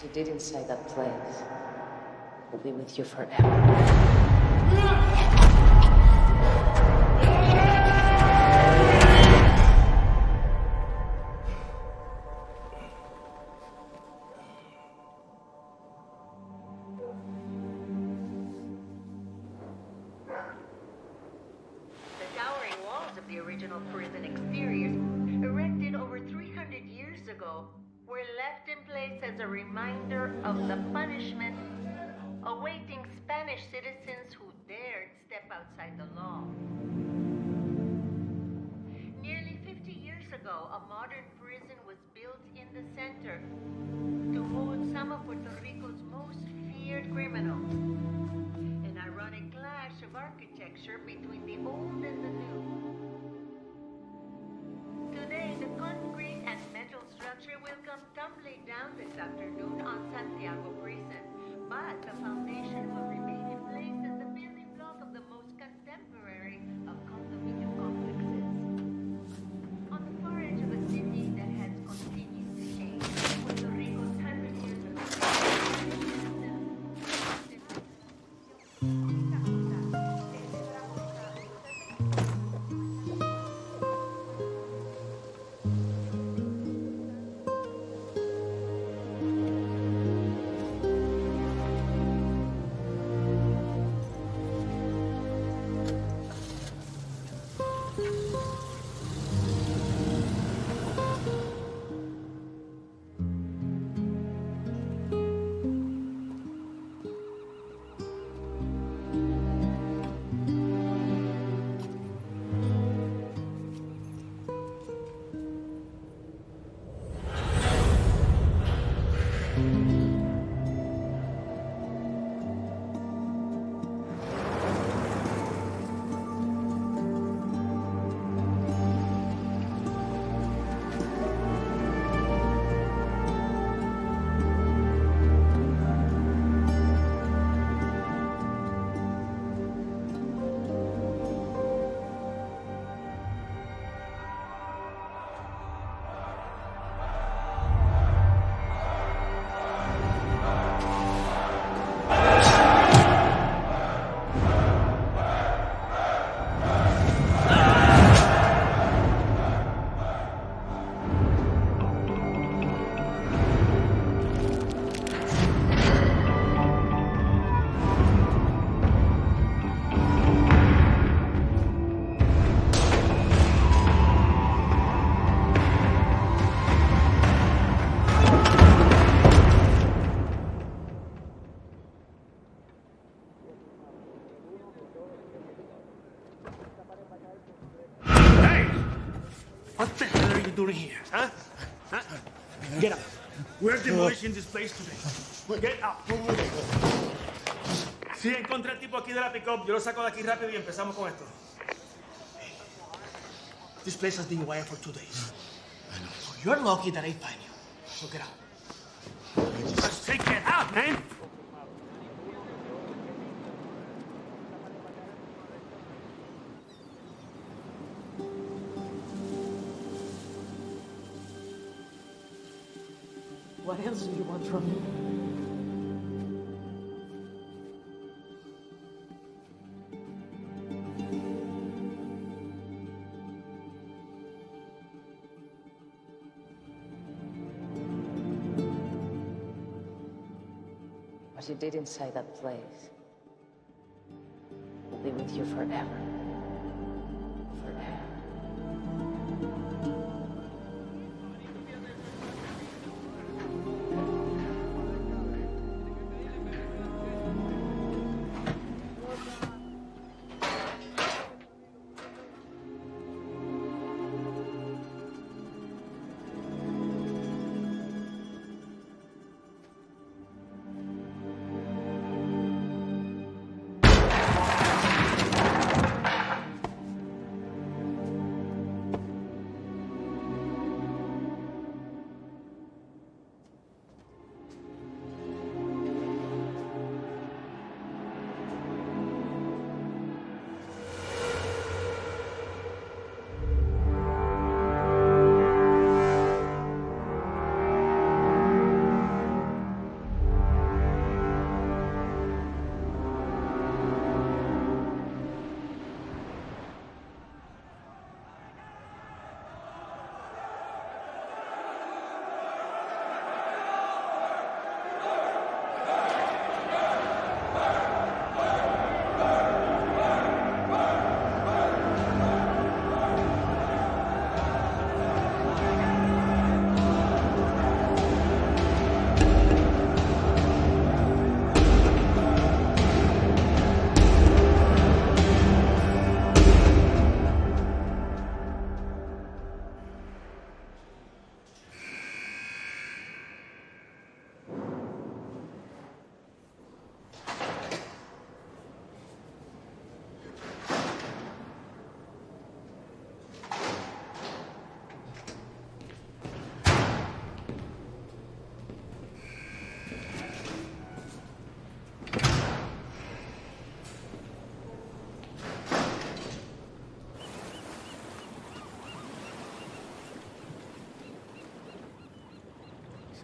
What you did inside that place will be with you forever. The original prison exteriors, erected over 300 years ago, were left in place as a reminder of the punishment awaiting Spanish citizens who dared step outside the law. Nearly 50 years ago, a modern prison was built in the center to hold some of Puerto Rico's most feared criminals. An ironic clash of architecture between the old and the new. Today, the concrete and metal structure will come tumbling down this afternoon on Santiago Prison, but the foundation will remain in place as the building block of the most contemporary of condominium complexes. On the far edge of a city that has continued to change, Puerto Rico's 100 years of What the hell are you doing here, huh? Get up. We're demolishing this place today. Get up. Si encontré el tipo aquí de la pick-up, yo lo saco de aquí rápido y empezamos con esto. This place has been wired for 2 days. I know. So you're lucky that I find you. So get out. Just take it out, man. What else do you want from me? What you did inside that place will be with you forever. Forever.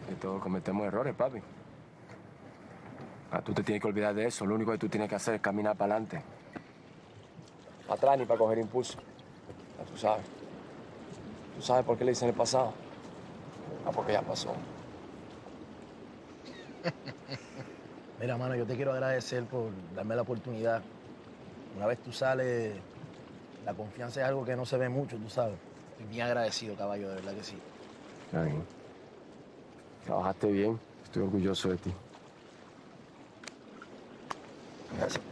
Que todos cometemos errores, papi. Tú te tienes que olvidar de eso. Lo único que tú tienes que hacer es caminar para adelante. Para atrás ni para coger impulso. Ya tú sabes. ¿Tú sabes por qué le hice en el pasado? Porque ya pasó. Mira, mano, yo te quiero agradecer por darme la oportunidad. Una vez tú sales, la confianza es algo que no se ve mucho, tú sabes. Estoy bien agradecido, caballo, de verdad que sí. Ay, trabajaste bien. Estoy orgulloso de ti. Gracias.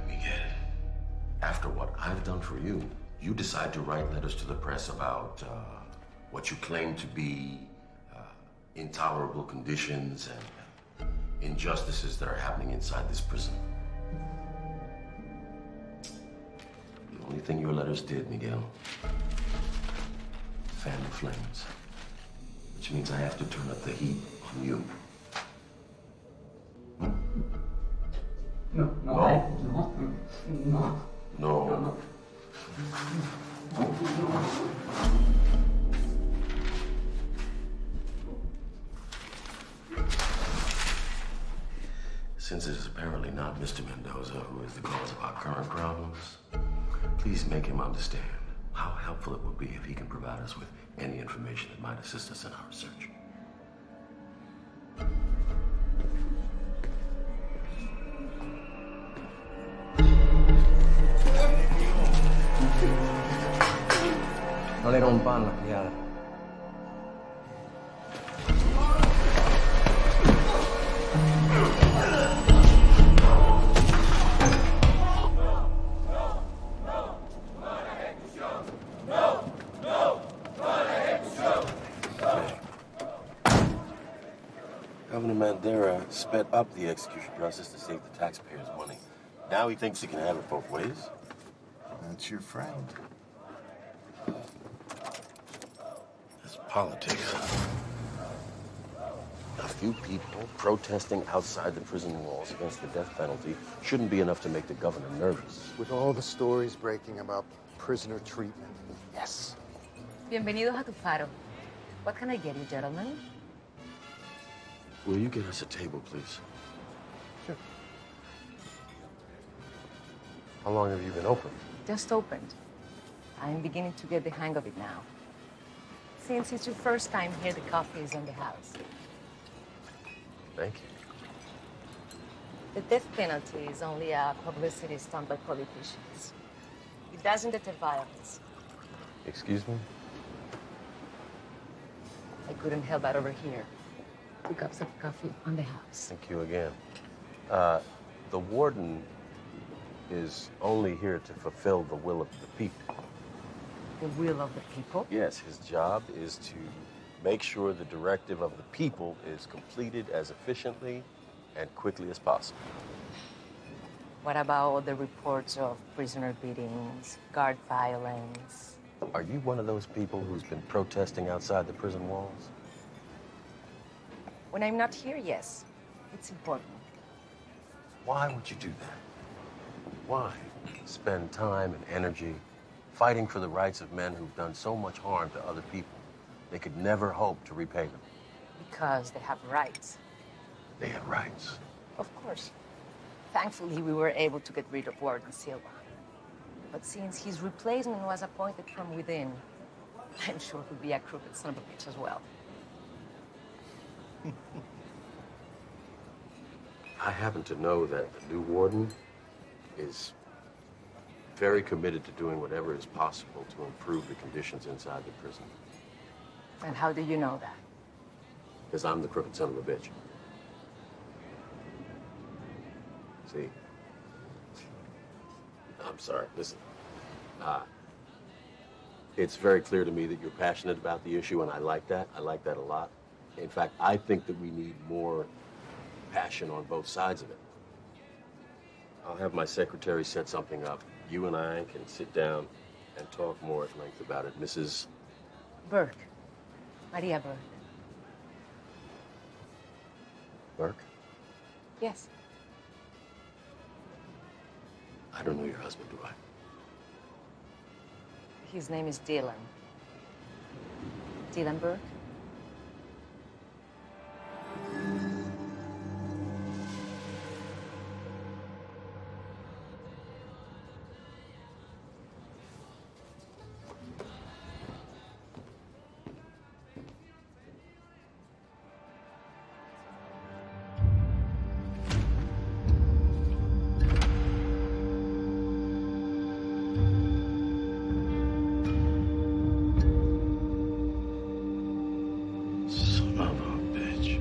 Miguel, after what I've done for you, you decide to write letters to the press about what you claim to be intolerable conditions and injustices that are happening inside this prison. The only thing your letters did, Miguel, fan the flames, which means I have to turn up the heat on you. No. Since it is apparently not Mr. Mendoza who is the cause of our current problems, please make him understand how helpful it would be if he can provide us with any information that might assist us in our research. No le rompan la criada. Governor Mandera sped up the execution process to save the taxpayers' money. Now he thinks he can have it both ways. That's your friend. It's politics. A few people protesting outside the prison walls against the death penalty shouldn't be enough to make the governor nervous. With all the stories breaking about prisoner treatment. Yes. Bienvenidos a tu faro. What can I get you, gentlemen? Will you get us a table, please? Sure. How long have you been open? Just opened. I'm beginning to get the hang of it now. Since it's your first time here, the coffee is on the house. Thank you. The death penalty is only a publicity stunt by politicians. It doesn't deter violence. Excuse me? I couldn't help but overhear. 2 cups of coffee on the house. Thank you again. The warden is only here to fulfill the will of the people. The will of the people? Yes, his job is to make sure the directive of the people is completed as efficiently and quickly as possible. What about all the reports of prisoner beatings, guard violence? Are you one of those people who's been protesting outside the prison walls? When I'm not here, yes. It's important. Why would you do that? Why spend time and energy fighting for the rights of men who've done so much harm to other people they could never hope to repay them? Because they have rights. They have rights. Of course. Thankfully, we were able to get rid of Warden Silva. But since his replacement was appointed from within, I'm sure he'll be a crooked son of a bitch as well. I happen to know that the new warden is very committed to doing whatever is possible to improve the conditions inside the prison. And how do you know that? Because I'm the crooked son of a bitch. See? I'm sorry, listen. It's very clear to me that you're passionate about the issue, and I like that. I like that a lot. In fact, I think that we need more passion on both sides of it. I'll have my secretary set something up. You and I can sit down and talk more at length about it. Mrs. Burke. Maria Burke. Burke? Yes. I don't know your husband, do I? His name is Dylan. Dylan Burke? Son of a bitch.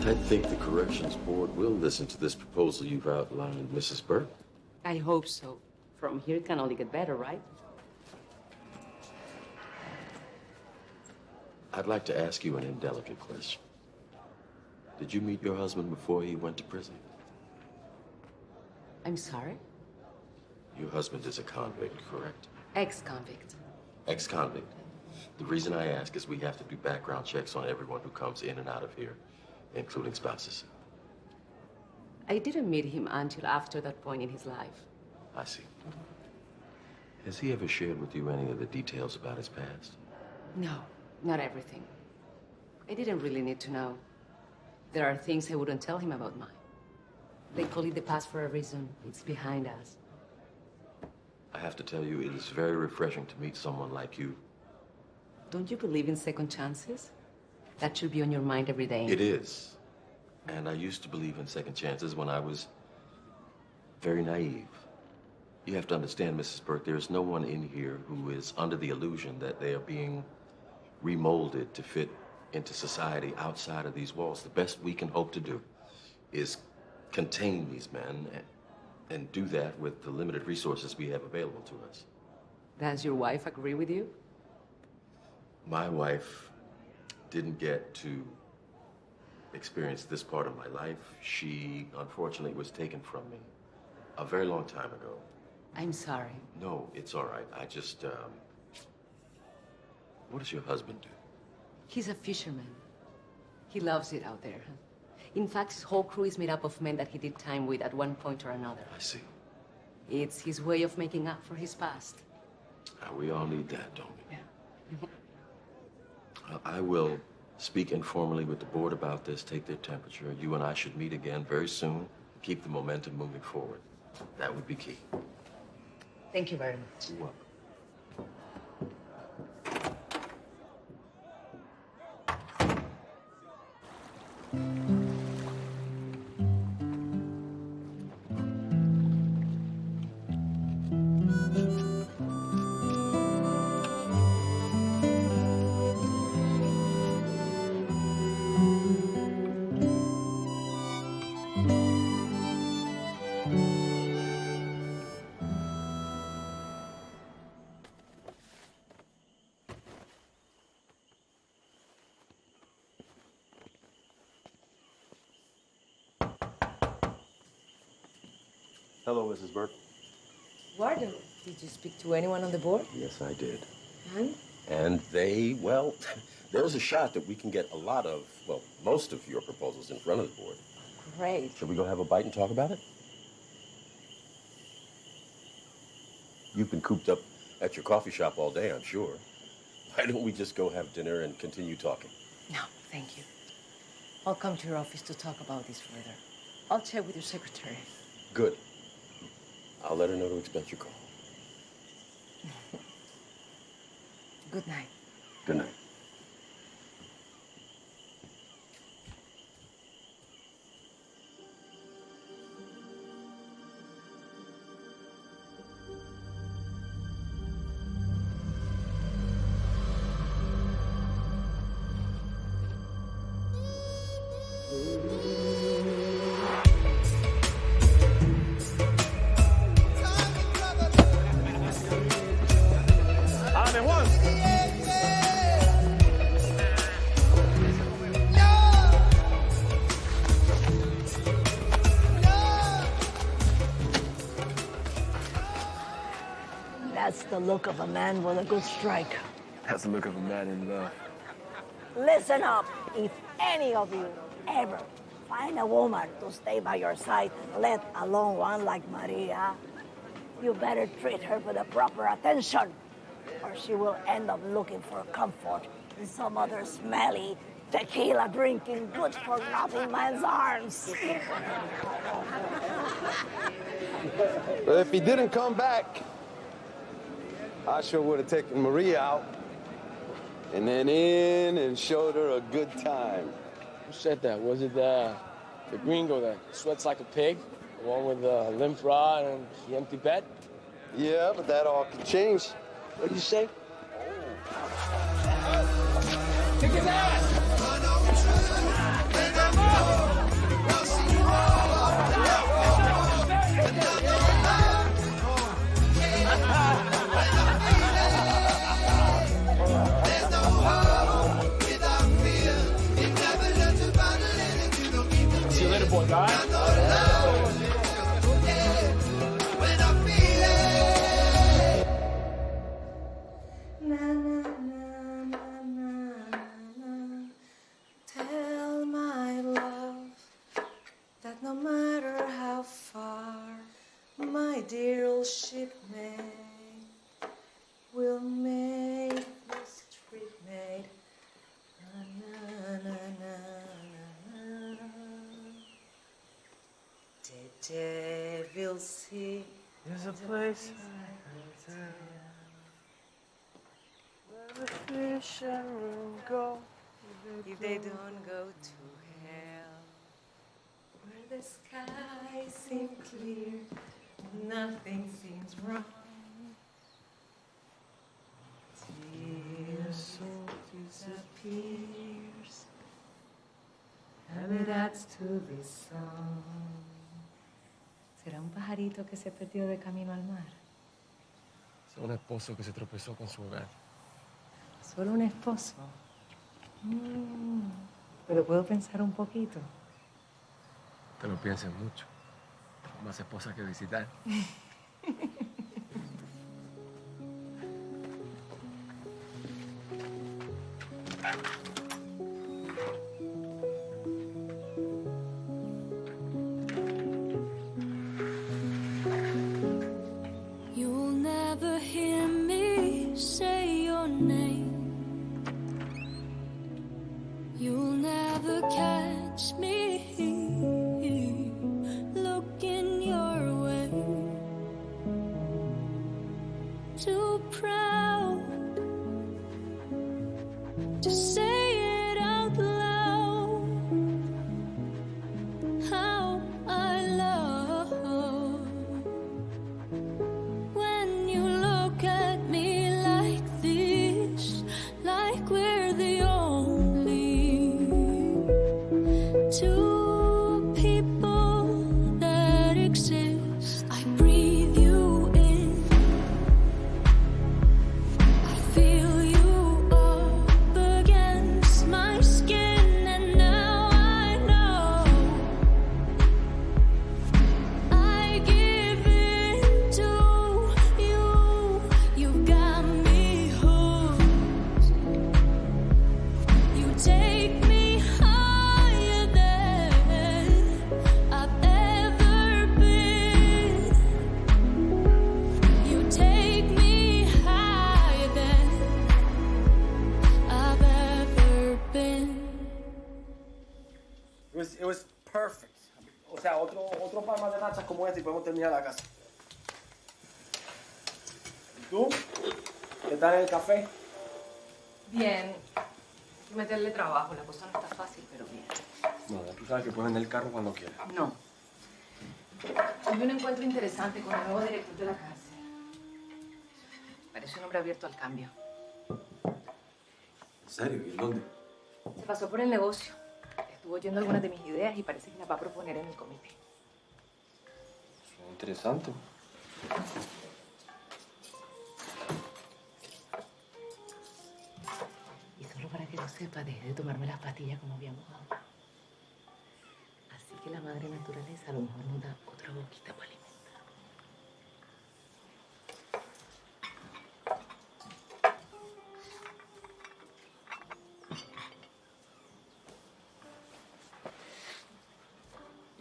I think the Corrections Board will listen to this proposal you've outlined, Mrs. Burke. I hope so. From here, it can only get better, right? I'd like to ask you an indelicate question. Did you meet your husband before he went to prison? I'm sorry? Your husband is a convict, correct? Ex-convict. Ex-convict. The reason I ask is we have to do background checks on everyone who comes in and out of here, including spouses. I didn't meet him until after that point in his life. I see. Has he ever shared with you any of the details about his past? No, not everything. I didn't really need to know. There are things I wouldn't tell him about mine. They call it the past for a reason. It's behind us. I have to tell you, it is very refreshing to meet someone like you. Don't you believe in second chances? That should be on your mind every day. It is. And I used to believe in second chances when I was very naive. You have to understand, Mrs. Burke, there is no one in here who is under the illusion that they are being remolded to fit into society outside of these walls. The best we can hope to do is contain these men and do that with the limited resources we have available to us. Does your wife agree with you? My wife didn't get to experience this part of my life. She, unfortunately, was taken from me a very long time ago. I'm sorry. No, it's all right. I just, what does your husband do? He's a fisherman. He loves it out there. In fact, his whole crew is made up of men that he did time with at one point or another. I see. It's his way of making up for his past. We all need that, don't we? Yeah. I will speak informally with the board about this, take their temperature. You and I should meet again very soon, keep the momentum moving forward. That would be key. Thank you very much. You're welcome. Hello, Mrs. Burke. Warden, did you speak to anyone on the board? Yes, I did. And? And they, well, there's a shot that we can get a lot of, well, most of your proposals in front of the board. Great. Should we go have a bite and talk about it? You've been cooped up at your coffee shop all day, I'm sure. Why don't we just go have dinner and continue talking? No, thank you. I'll come to your office to talk about this further. I'll check with your secretary. Good. I'll let her know to expect your call. Good night. Good night. the look of a man with a good strike. That's the look of a man in love. Listen up. If any of you ever find a woman to stay by your side, let alone one like Maria, you better treat her with the proper attention, or she will end up looking for comfort in some other smelly, tequila-drinking, good-for-nothing man's arms. But if he didn't come back, I sure would have taken Maria out and then in and showed her a good time. Who said that? Was it the gringo that sweats like a pig? The one with the limp rod and the empty bed? Yeah, but that all could change. What did you say? Kick his ass! See you later, boy, guy. Tell my love that no matter how far my dear old shipmate will make this trip made. The devil see. There's a place where the fishermen go. If they don't go to hell, where the sky seems clear, nothing seems wrong. Till disappears, and it adds to this song. ¿Será un pajarito que se perdió de camino al mar? Es un esposo que se tropezó con su hogar. Solo un esposo. Pero puedo pensar un poquito. Te lo pienses mucho. Más esposas que visitar. You'll never hear me say your name. You'll never catch me looking your way. Too proud to say it out loud. How I love when you look at me like this, like we're the only two people that exist. I breathe you in, I feel you up against my skin, and now I know I give in to you. You've got me hooked. You take me higher than I've ever been. You take me higher than I've ever been. It was perfect. O sea, otro par más de nachas como este y podemos terminar la casa. ¿Y tú? ¿Qué tal el café? Bien. Hay que meterle trabajo. La cosa no está fácil, pero bien. No, tú sabes que puedes vender el carro cuando quieras. No. Tuve un encuentro interesante con el nuevo director de la cárcel. Parece un hombre abierto al cambio. ¿En serio? ¿Y en dónde? Se pasó por el negocio. Estuvo oyendo algunas de mis ideas y parece que las va a proponer en el comité. Suena interesante. Y solo para que lo sepa, dejé de tomarme las pastillas como habíamos hablado. Así que la madre naturaleza a lo mejor nos da otra boquita para alimentar.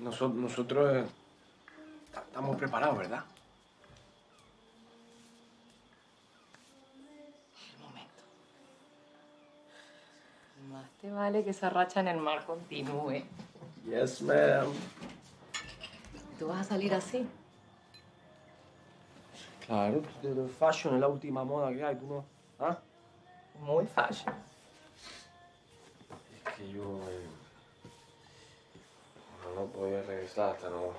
Nosotros estamos preparados, ¿verdad? Un momento. Más te vale que esa racha en el mar continúe. Yes, ma'am. ¿Tú vas a salir así? Claro, el fashion es la última moda que hay, ¿tú no? ¿Ah? Muy fashion. Es que yo no podía regresar hasta no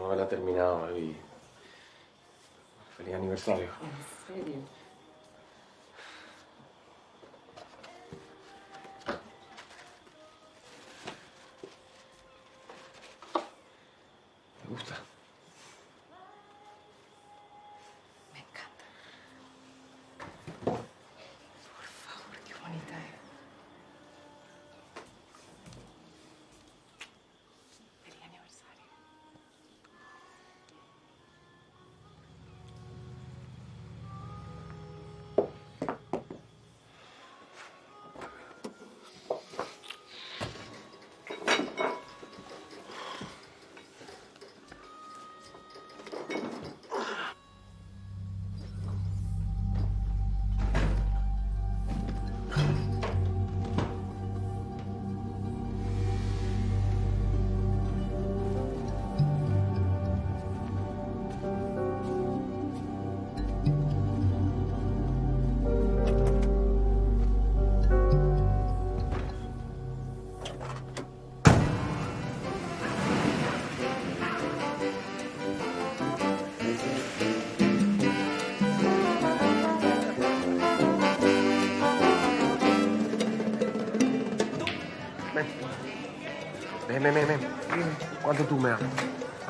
haberla terminado. Y feliz aniversario. ¿En serio? ¿Te gusta? Me encanta. Por favor, qué bonita es. Feliz aniversario. Ven. ¿Cuánto tú me amas?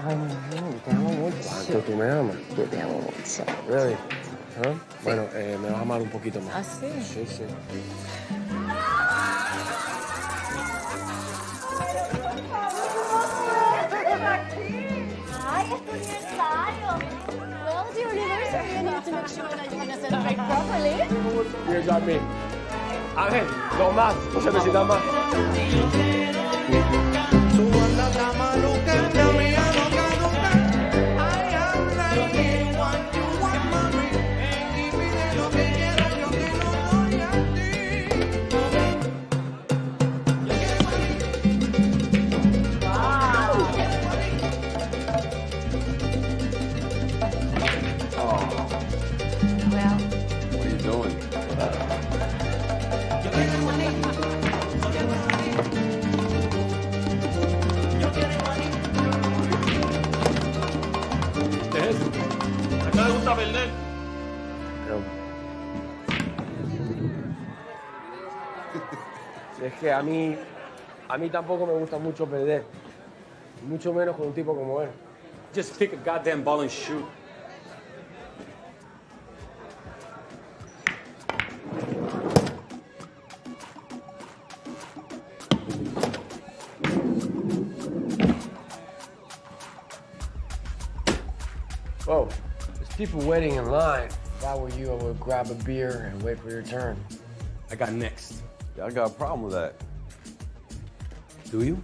Ay, no, te amo mucho. ¿Cuánto tú me amas? Yo te amo mucho. Really? ¿Ah? Bueno, me vas a amar un poquito más. ¿Ah, sí? Sí. Ay, es tu aniversario. Well, it's your anniversary. I need to make sure that you're gonna celebrate properly. Here's our me. Ángel, dos más. No se necesitan más. Well, What are you doing? Acá le gusta perder. Es que a mí tampoco me gusta mucho perder. Mucho menos con un tipo como él. Just pick a goddamn ball and shoot. Whoa, there's people waiting in line. If I were you, I would grab a beer and wait for your turn. I got next. Yeah, I got a problem with that. Do you?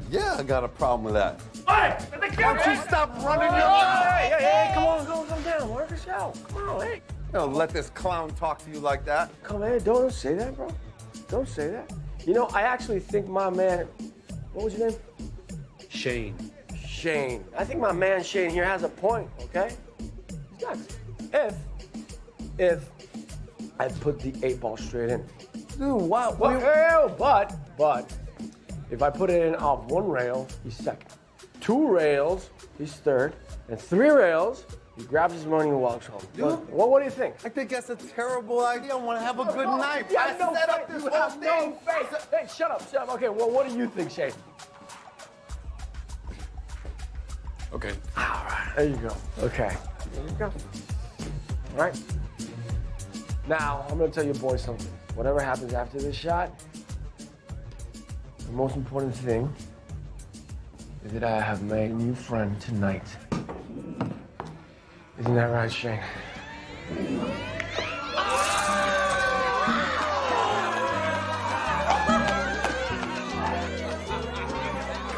Yeah, I got a problem with that. Hey! Why don't you stop running your Hey, come on, go down. Work this out. Come on, hey. Don't let this clown talk to you like that. Come on, don't say that, bro. Don't say that. You know, I actually think my man, what was your name? Shane. Shane. I think my man Shane here has a point, okay? He's nuts. If I put the 8-ball straight in. Dude, what? But, if I put it in off one rail, he's second. 2 rails, he's third. And 3 rails, he grabs his money and walks home. Dude. What do you think? I think that's a terrible idea. I want to have a good night. Yeah, I no set up faith. this You whole have no thing. faith. Hey, shut up. Okay, well, what do you think, Shane? Okay. All right, there you go. Okay, there you go. All right. Now, I'm gonna tell you boys something. Whatever happens after this shot, the most important thing is that I have made a new friend tonight. Isn't that right, Shane?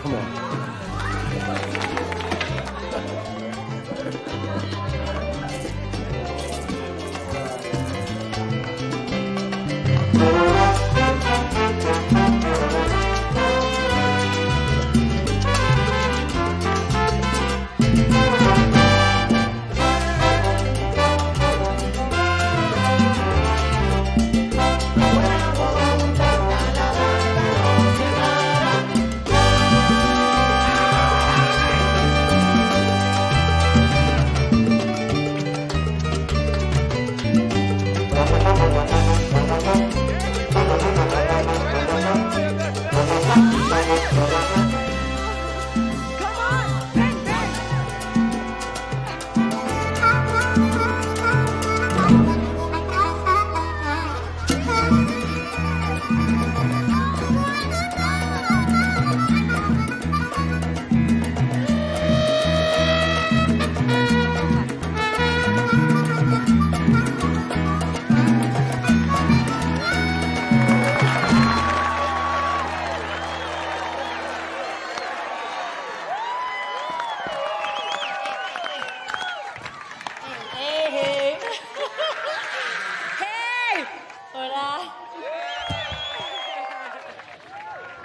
Come on.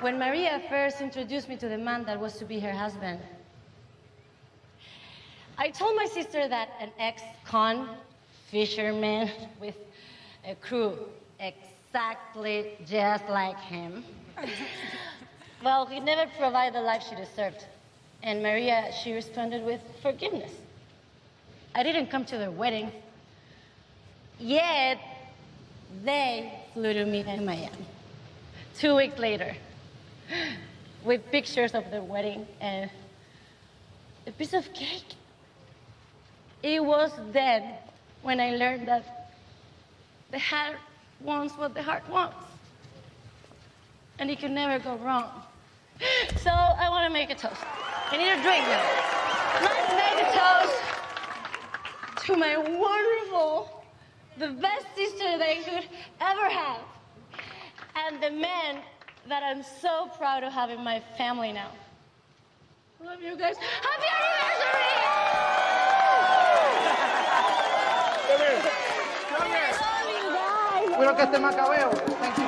When Maria first introduced me to the man that was to be her husband, I told my sister that an ex-con fisherman with a crew exactly just like him, well, he never provided the life she deserved. And Maria, she responded with forgiveness. I didn't come to their wedding, yet they flew to me in Miami 2 weeks later with pictures of their wedding and a piece of cake. It was then when I learned that the heart wants what the heart wants, and it can never go wrong. So I want to make a toast. I need a drink now. Let's make a toast to my wonderful, the best sister that I could ever have, and the man that I'm so proud to have in my family now. Love you guys. Happy anniversary! Cuidado que este macabeo. Thank you.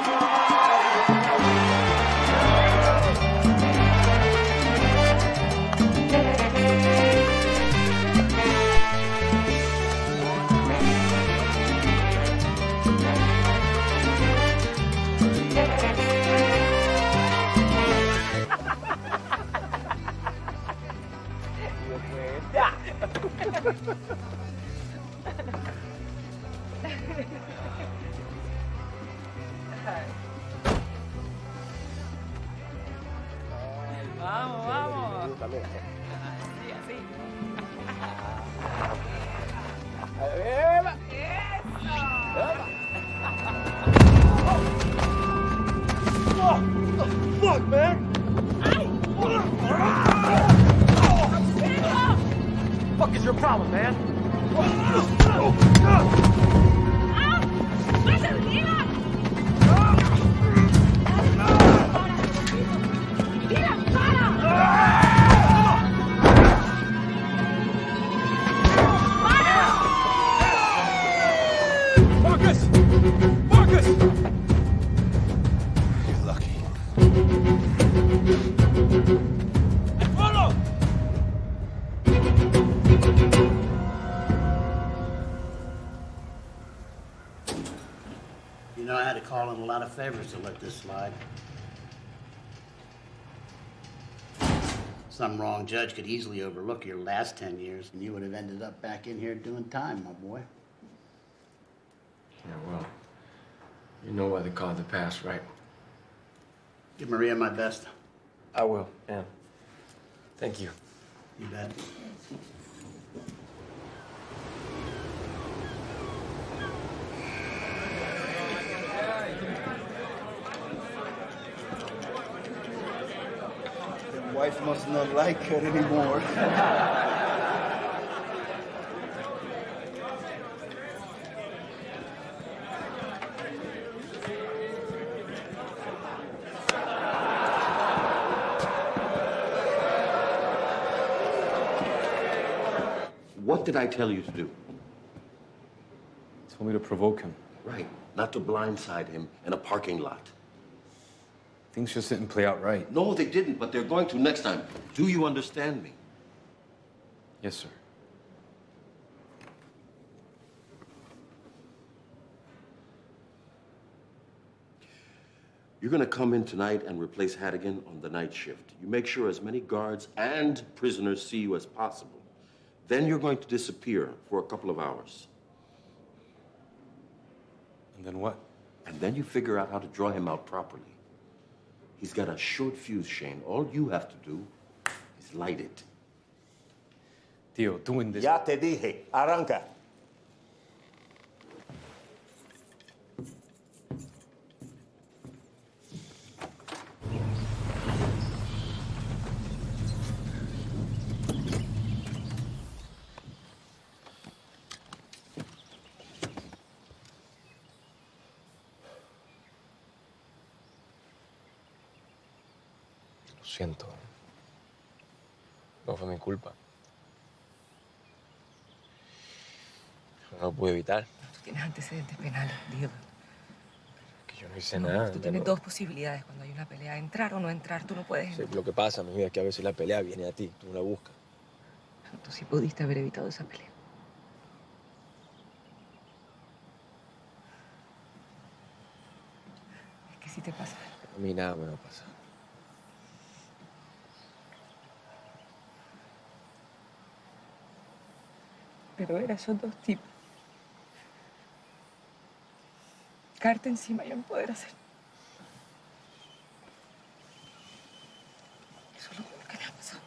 Vamos, vamos. Así, así. What the fuck, man? What the fuck is your problem, man? Marcus! Marcus! You're lucky. And follow! You know, I had to call in a lot of favors to let this slide. Some wrong judge could easily overlook your last 10 years, and you would have ended up back in here doing time, my boy. Yeah, well, you know why they call it the past, right? Give Maria my best. I will, yeah. Thank you. You bet. Your wife must not like her anymore. What did I tell you to do? Told me to provoke him. Right. Not to blindside him in a parking lot. Things just didn't play out right. No, they didn't, but they're going to next time. Do you understand me? Yes, sir. You're going to come in tonight and replace Hannigan on the night shift. You make sure as many guards and prisoners see you as possible. Then you're going to disappear for a couple of hours. And then what? And then you figure out how to draw him out properly. He's got a short fuse, Shane. All you have to do is light it. Tío, doing this... Ya te dije, arranca. Lo siento. No fue mi culpa. No lo pude evitar. Tú tienes antecedentes penales, dilo. Que Yo no hice nada. Tú tienes dos posibilidades cuando hay una pelea, entrar o no entrar. Tú no puedes. Sí, lo que pasa, mi vida, es que a veces la pelea viene a ti, tú no la buscas. Tú sí pudiste haber evitado esa pelea. Es que si te pasa. A mí nada me va a pasar. Pero ver a esos dos tipos. Caerte encima y no poder hacer. Eso es lo peor que me ha pasado.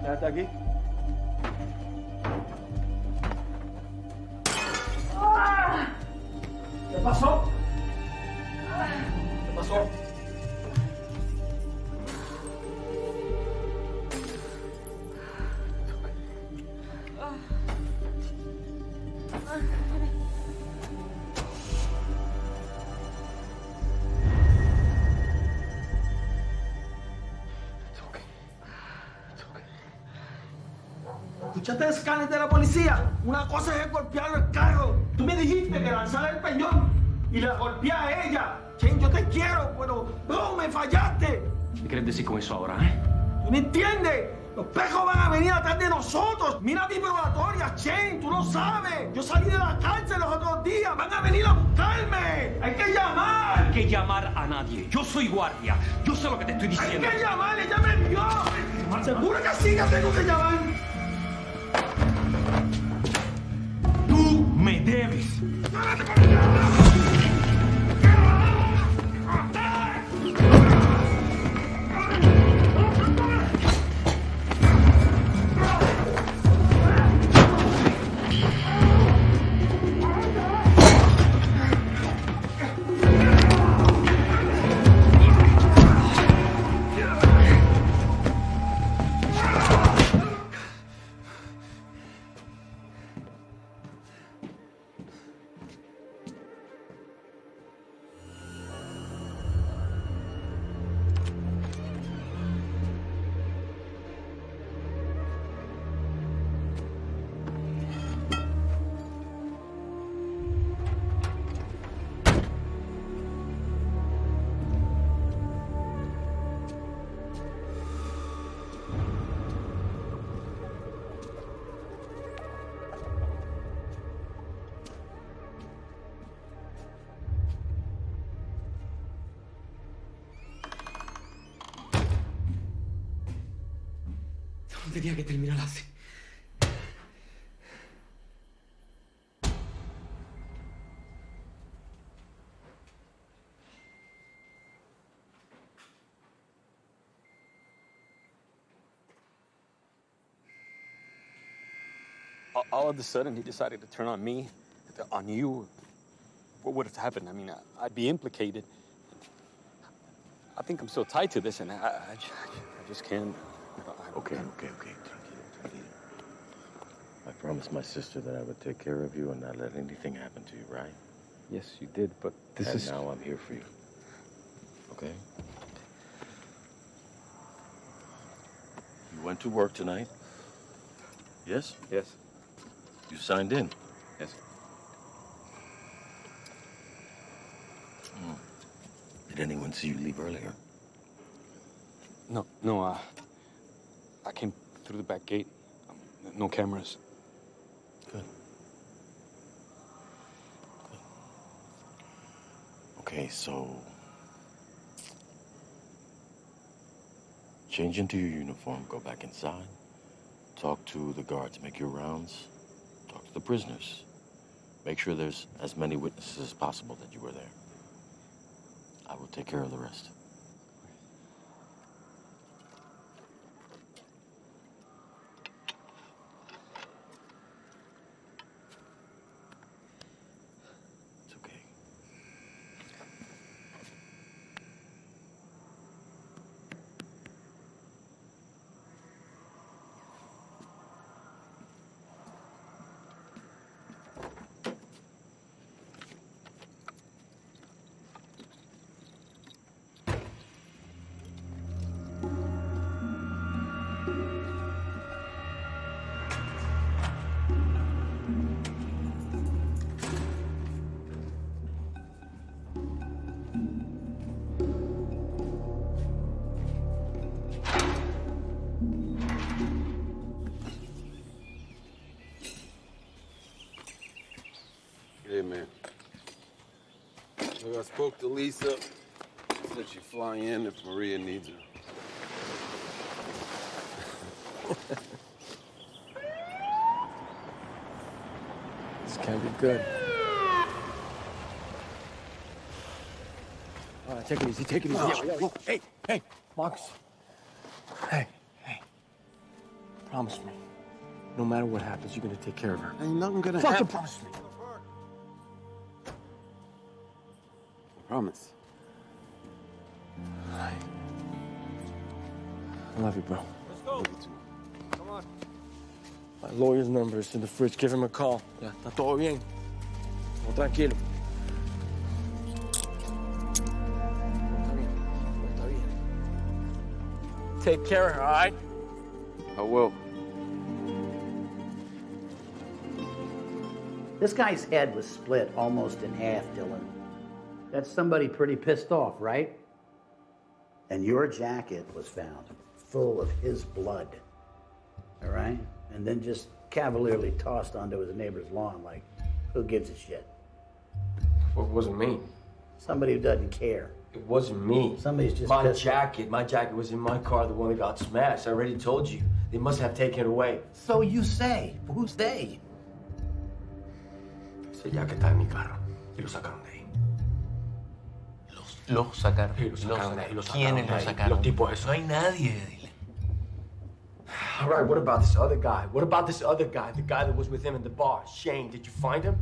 ¿Ya está aquí? ¿Qué pasó? ¿Qué pasó? ¿Escuchaste el escáner de la policía? Una cosa es golpearlo el carro. Tú me dijiste que lanzara el peñón y la golpeé a ella. Chen, yo te quiero, pero no, me fallaste. ¿Qué quieres decir con eso ahora, eh? ¿Tú me entiendes? Los pejos van a venir atrás de nosotros. Mira mi probatoria, Chen, tú no sabes. Yo salí de la cárcel los otros días. Van a venir a buscarme. Hay que llamar. Hay que llamar a nadie. Yo soy guardia. Yo sé lo que te estoy diciendo. Hay que llamar, ella me vio. Seguro que sí que tengo que llamar. Tú me debes. No tenía que terminar así. All of a sudden, he decided to turn on me, on you. What would have happened? I mean, I'd be implicated. I think I'm still tied to this, and I just can't. Okay. Tranquilo. I promised my sister that I would take care of you and not let anything happen to you, right? Yes, you did, but this and is... now I'm here for you. Okay? You went to work tonight? Yes? Yes. You signed in? Yes. Did anyone see you leave earlier? No, I came through the back gate. No cameras. Good. Okay, so... change into your uniform, go back inside, talk to the guards, make your rounds, talk to the prisoners. Make sure there's as many witnesses as possible that you were there. I will take care of the rest. I spoke to Lisa. She said she'd fly in if Maria needs her. This can't be good. All right, take it easy, take it easy. Yo. Hey, Marcus. Hey. Promise me, no matter what happens, you're gonna take care of her. Ain't nothing gonna Fucking happen. promise me. Promise. I love you, bro. Let's go. Come on. My lawyer's number is in the fridge. Give him a call. Ya, está todo bien. Todo tranquilo. Está bien. Take care of her, all right? I will. This guy's head was split almost in half, Dylan. That's somebody pretty pissed off, right? And your jacket was found full of his blood, all right? And then just cavalierly tossed onto his neighbor's lawn like, who gives a shit? Well, it wasn't me. Somebody who doesn't care. It wasn't me. Somebody's just my pissed. jacket was in my car, the one that got smashed. I already told you. They must have taken it away. So you say. Who's they? Ese jacket está en mi carro. Y lo sacaron de ahí. Lo sacaron. Sí, lo sacaron de ahí. ¿Quiénes lo sacaron? Los tipos esos. No hay nadie, dile. All right, what about this other guy? What about this other guy? The guy that was with him in the bar, Shane. Did you find him?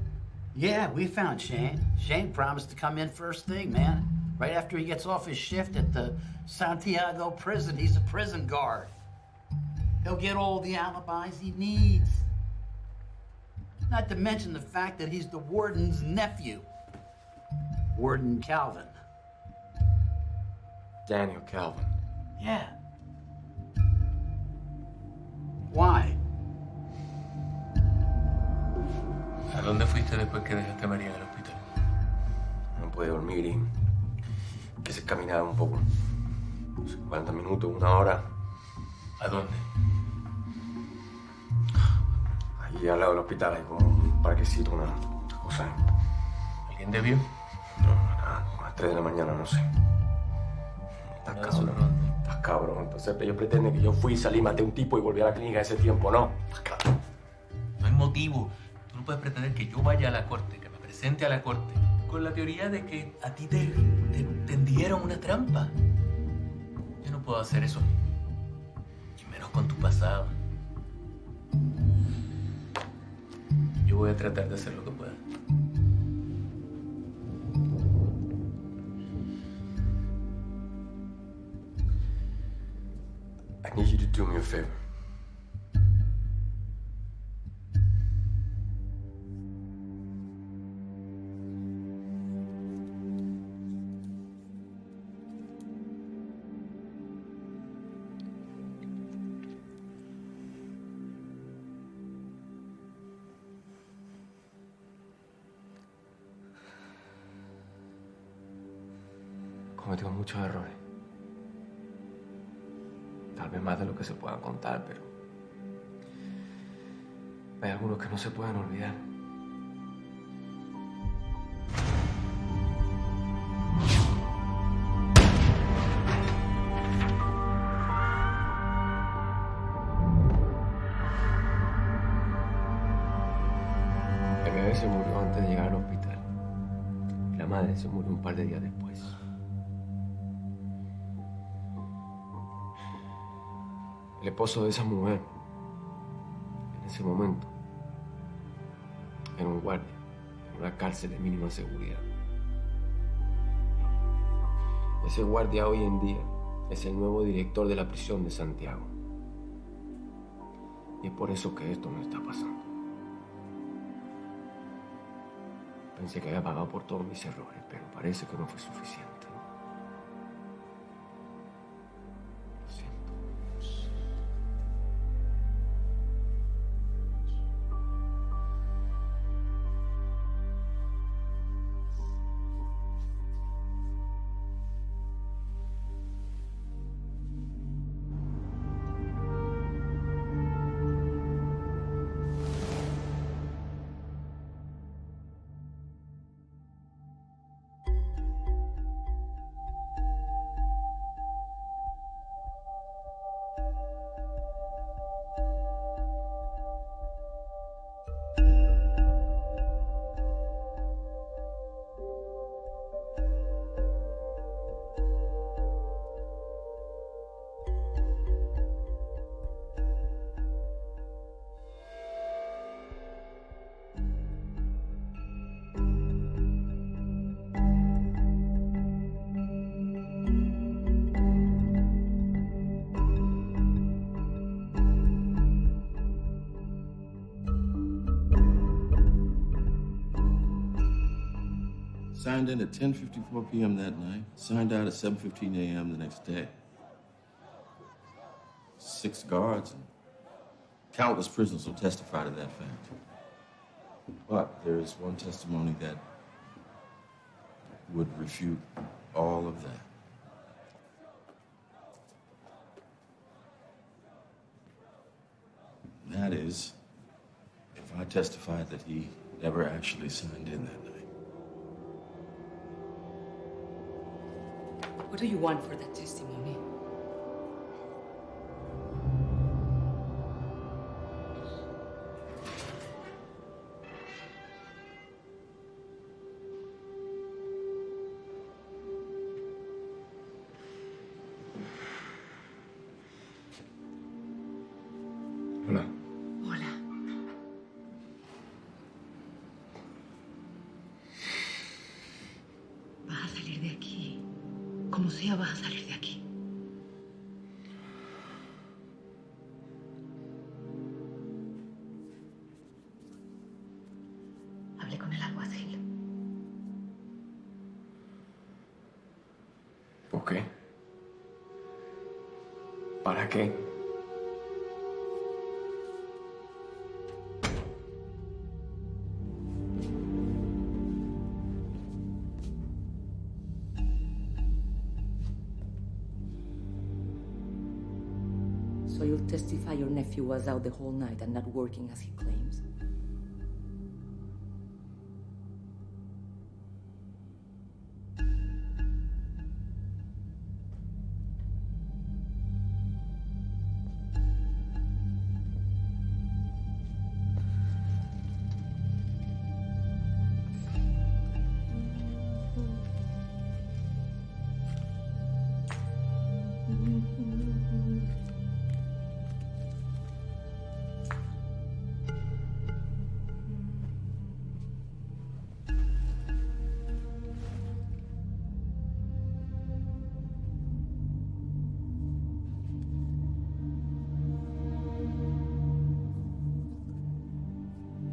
Yeah, we found Shane. Shane promised to come in first thing, man. Right after he gets off his shift at the Santiago prison. He's a prison guard. He'll get all the alibis he needs. Not to mention the fact that he's the warden's nephew. Warden Calvin. Daniel Calvin. Yeah. Why? ¿A dónde fuiste después que dejaste a María en el hospital? No pude dormir y quise caminar un poco. 40 minutos, una hora. ¿A dónde? Allí al lado del hospital hay como un parquecito, una cosa. ¿Alguien te vio? No, nada, a las 3 de la mañana, no sé. Estás cabrón. Entonces ellos pretenden que yo fui, salí, maté a un tipo y volví a la clínica ese tiempo, ¿no? No hay motivo. Tú no puedes pretender que yo vaya a la corte, que me presente a la corte, con la teoría de que a ti te tendieron una trampa. Yo no puedo hacer eso. Y menos con tu pasado. Yo voy a tratar de hacer lo que pueda. I need you to do me a favor. Cometido muchos errores. Tal vez más de lo que se puedan contar, pero hay algunos que no se pueden olvidar. El bebé se murió antes de llegar al hospital. La madre se murió un par de días después. El esposo de esa mujer, en ese momento, era un guardia en una cárcel de mínima seguridad. Ese guardia hoy en día es el nuevo director de la prisión de Santiago. Y es por eso que esto me está pasando. Pensé que había pagado por todos mis errores, pero parece que no fue suficiente. Signed in at 10:54 p.m. that night. Signed out at 7:15 a.m. the next day. 6 guards and countless prisoners will testify to that fact. But there is one testimony that would refute all of that. And that is, if I testified that he never actually signed in that night. What do you want for that testimony? Hola. Hola. Vas a salir de aquí. Como sea, vas a salir de aquí. Hablé con el alguacil. ¿Por qué? ¿Para qué? So you'll testify your nephew was out the whole night and not working as he claims?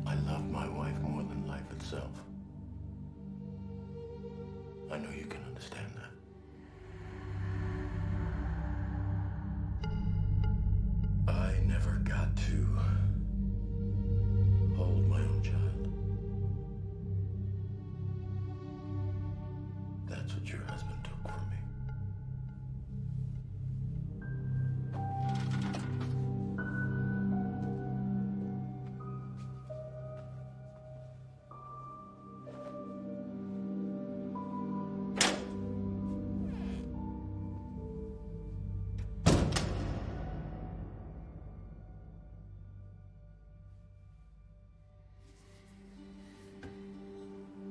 I love my wife more than life itself. I know you can understand that. I never got to hold my own child. That's what your husband took from me.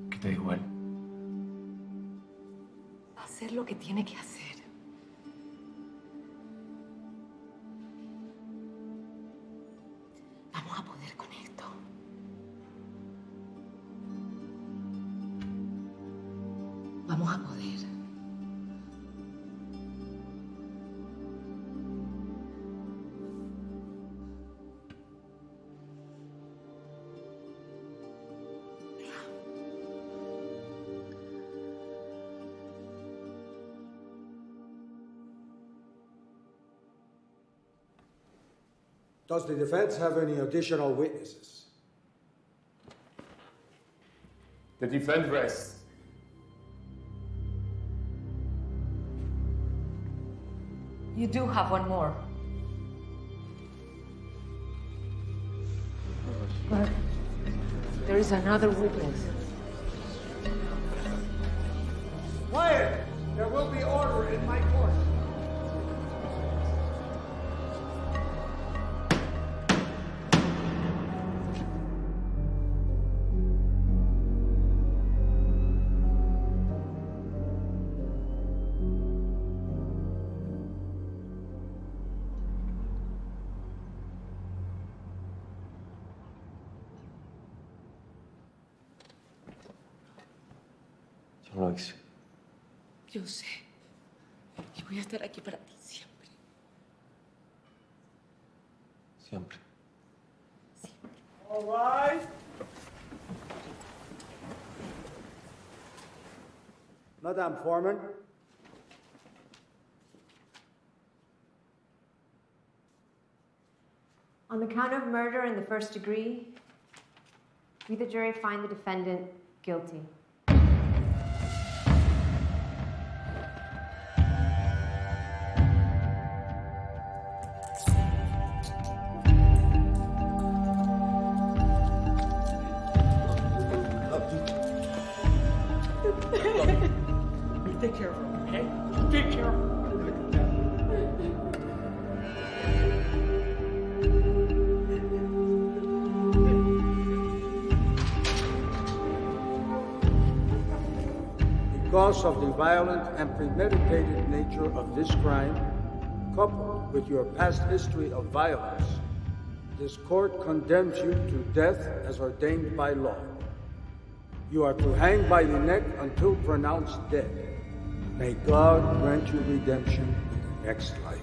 ¿Qué te dijo él? Hacer lo que tiene que hacer. Vamos a poder con esto. Vamos a poder. Does the defense have any additional witnesses? The defense rests. You do have one more. But there is another witness. Quiet! There will be order in my court. Yo no lo hice. Yo sé. Y voy a estar aquí para ti siempre. Siempre. All right. Madam Foreman. On the count of murder in the first degree, we, the jury, find the defendant guilty. You take care of her, okay? You take care of her. Because of the violent and premeditated nature of this crime, coupled with your past history of violence, this court condemns you to death as ordained by law. You are to hang by the neck until pronounced dead. May God grant you redemption in the next life.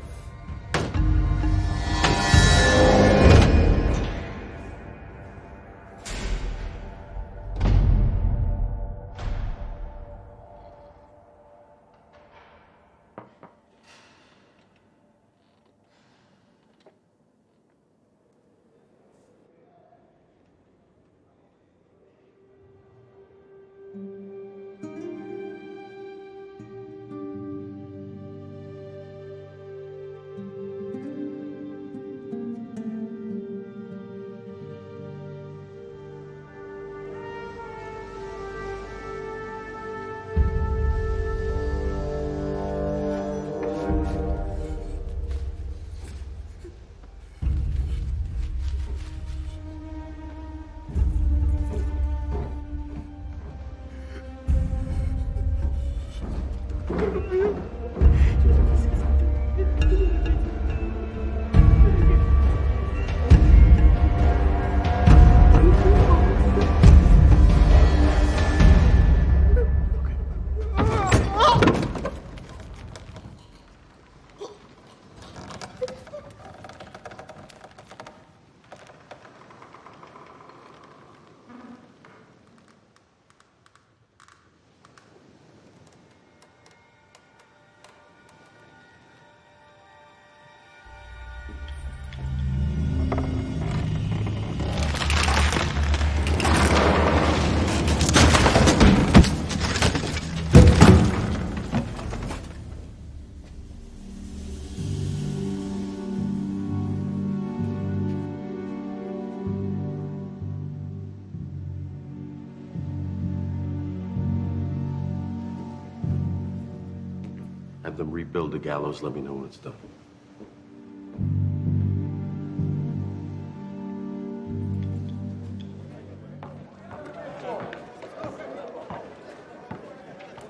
Have them rebuild the gallows. Let me know when it's done.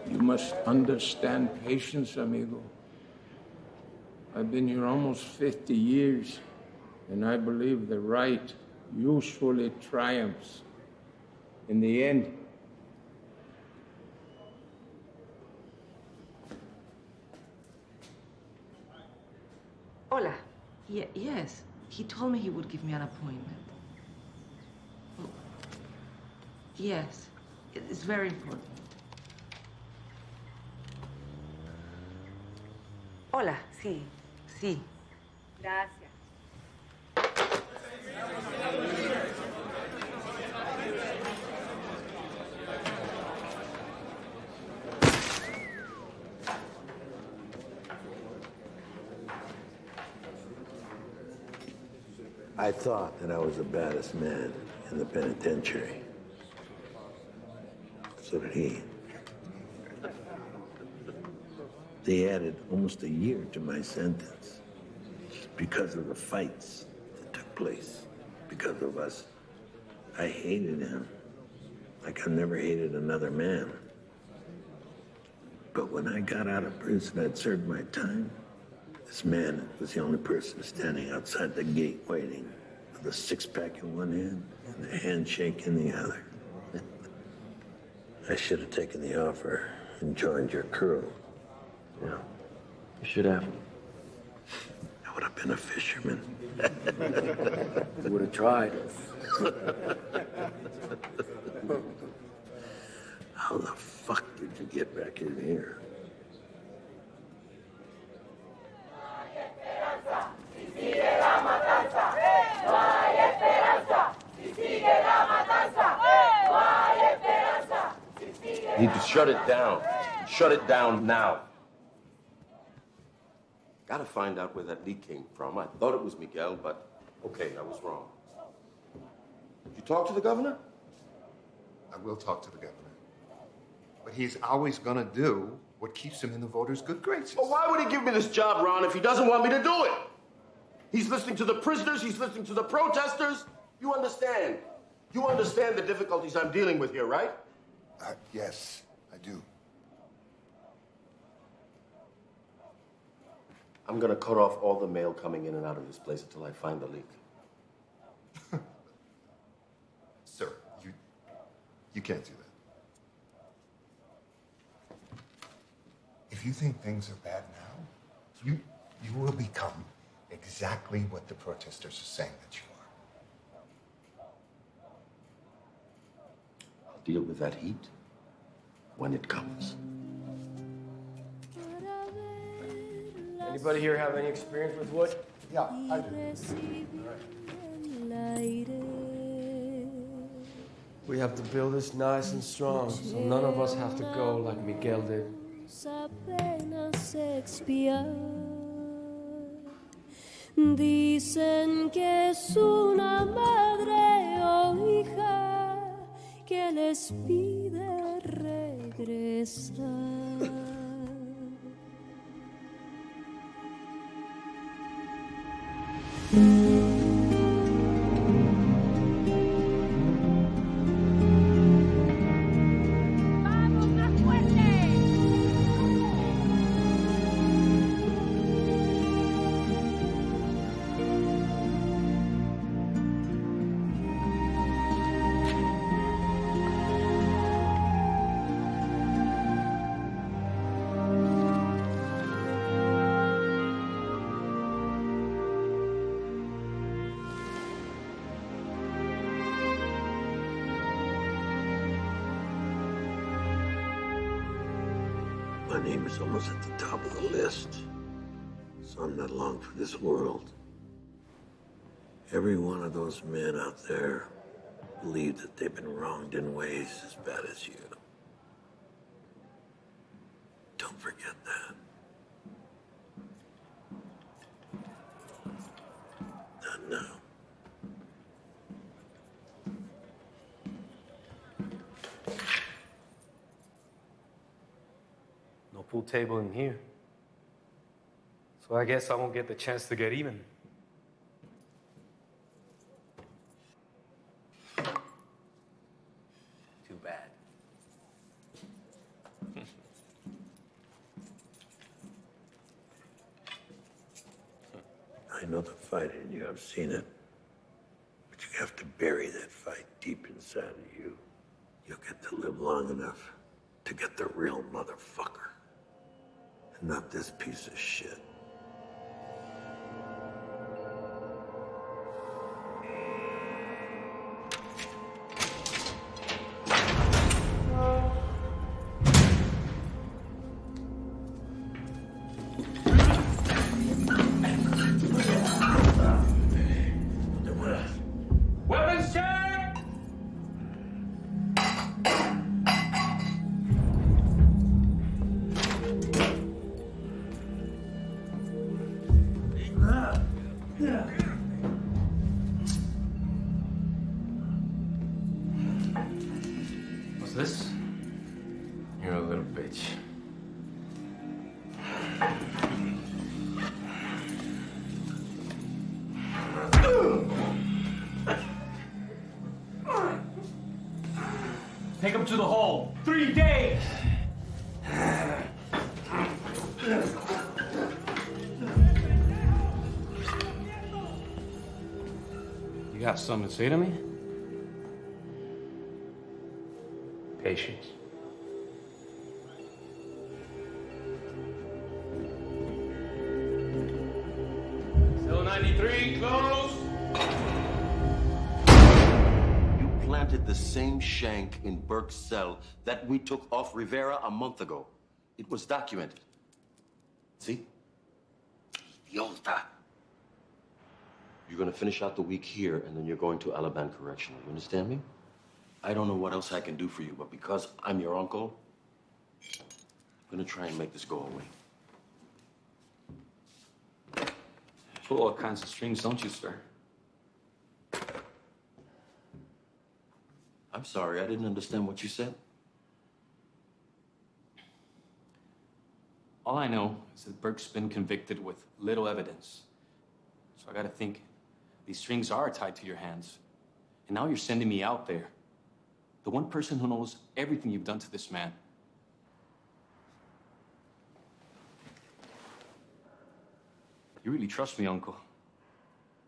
You must understand patience, amigo. I've been here almost 50 years, and I believe the right usually triumphs. In the end, Hola. Yes. He told me he would give me an appointment. Oh. Yes. It's very important. Hola. Sí. Sí. Gracias. I thought that I was the baddest man in the penitentiary. So did he. They added almost a year to my sentence just because of the fights that took place, because of us. I hated him like I've never hated another man. But when I got out of prison, I'd served my time. This man was the only person standing outside the gate waiting, with a six-pack in one hand and a handshake in the other. I should have taken the offer and joined your crew. Yeah, you should have. I would have been a fisherman. You would have tried. How the fuck did to get back in here. You need to shut it down. Shut it down now. Gotta find out where that leak came from. I thought it was Miguel, but okay, I was wrong. Did you talk to the governor? I will talk to the governor. But he's always gonna do what keeps him in the voters' good graces. Well, why would he give me this job, Ron, if he doesn't want me to do it? He's listening to the prisoners, he's listening to the protesters. You understand? You understand the difficulties I'm dealing with here, right? Yes, I do. I'm gonna cut off all the mail coming in and out of this place until I find the leak. Sir, you can't do that. If you think things are bad now, you will become exactly what the protesters are saying that you are. I'll deal with that heat when it comes. Anybody here have any experience with wood? Yeah, I do. We have to build this nice and strong, so none of us have to go like Miguel did. Apenas expiar. Dicen que es una madre o hija que les pide regresar. My name is almost at the top of the list, so I'm not long for this world. Every one of those men out there believe that they've been wronged in ways as bad as you. Don't forget that. Not now. No pool table in here. So I guess I won't get the chance to get even. Too bad. I know the fight in you, I've seen it. But you have to bury that fight deep inside of you. You'll get to live long enough to get the real motherfucker. And not this piece of shit. Weapons check! What's this? You're a little bitch. Take him to the hole. 3 days! You got something to say to me? Patience. Cell 93, close. planted the same shank in Burke's cell that we took off Rivera a month ago. It was documented. See? Idiota. You're gonna finish out the week here, and then you're going to Alaban Correctional. You understand me? I don't know what else I can do for you, but because I'm your uncle, I'm gonna try and make this go away. Pull all kinds of strings, don't you, sir? I'm sorry, I didn't understand what you said. All I know is that Burke's been convicted with little evidence. So I gotta think these strings are tied to your hands. And now you're sending me out there. The one person who knows everything you've done to this man. You really trust me, Uncle?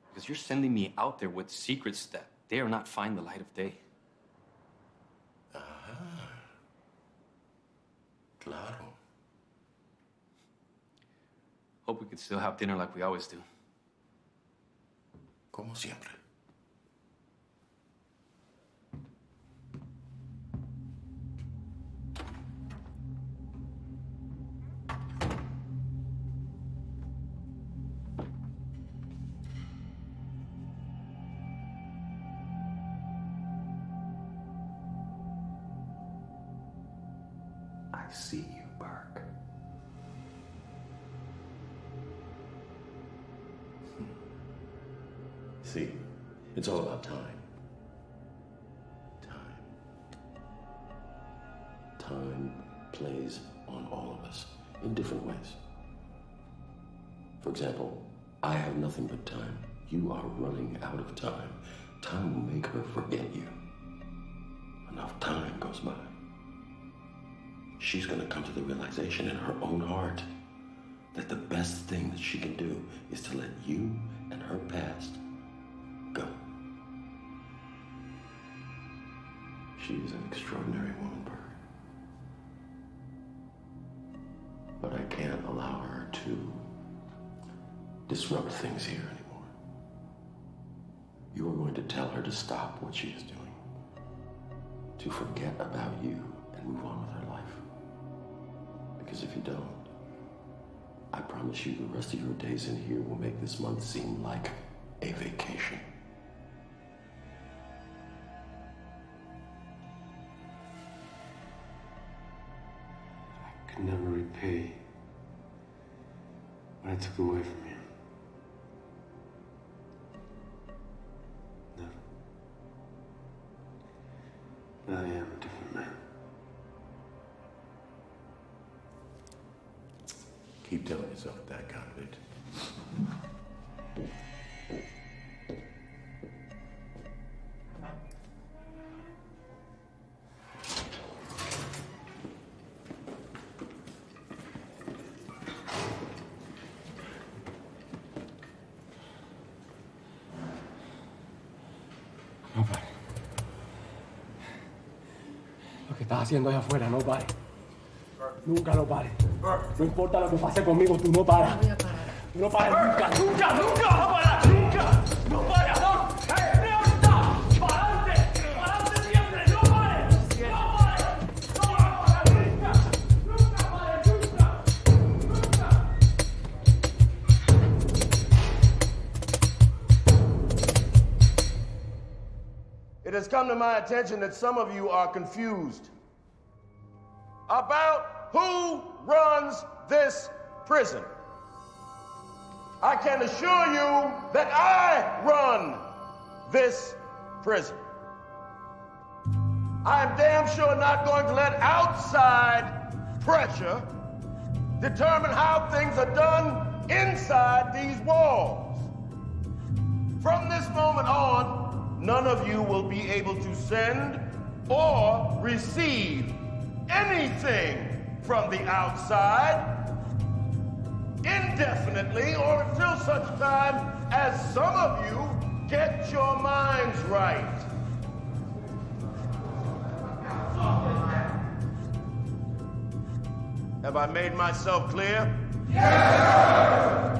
Because you're sending me out there with secrets that dare not find the light of day. Claro. Hope we could still have dinner like we always do. Como siempre. I see you, Burke. See, it's all about time. Time plays on all of us in different ways. For example, I have nothing but time. You are running out of time. Time will make her forget you. Enough time goes by. She's gonna come to the realization in her own heart that the best thing that she can do is to let you and her past go. She is an extraordinary woman, Burke. But I can't allow her to disrupt things here anymore. You are going to tell her to stop what she is doing, to forget about you and move on with her life. Because if you don't, I promise you the rest of your days in here will make this month seem like a vacation. I could never repay what I took away from you. Never. But I am a different man. Keep telling yourself that, convict. No pare. Lo que estás haciendo allá afuera, no pare. Nunca lo pares. No importa lo que pase conmigo, tú no paras. No voy a parar. Tú no pares nunca, nunca, nunca vas a parar, nunca. No pares, no. ¡Hey, ¡para adelante! ¡Para adelante siempre! ¡No pares! ¡No pares! ¡No vas a parar nunca! ¡Nunca pares, nunca! ¡Nunca! It has come to my attention that some of you are confused about who runs this prison. I can assure you that I run this prison. I am damn sure not going to let outside pressure determine how things are done inside these walls. From this moment on, none of you will be able to send or receive anything from the outside indefinitely or until such time as some of you get your minds right. Have I made myself clear? Yes!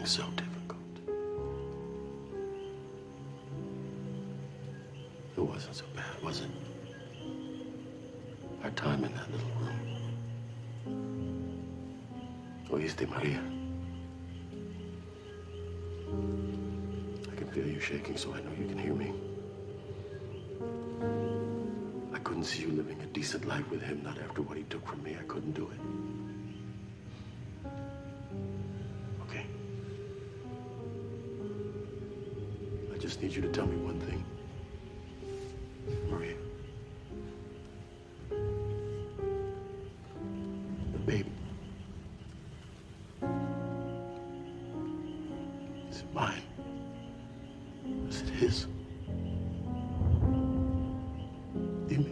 being so difficult. It wasn't so bad, was it? Our time in that little room. Oíste, Maria? I can feel you shaking, so I know you can hear me. I couldn't see you living a decent life with him, not after what he took from me. I couldn't do it. Okay? I just need you to tell me one thing. Maria. The baby. Is it mine? Is it his? Dime.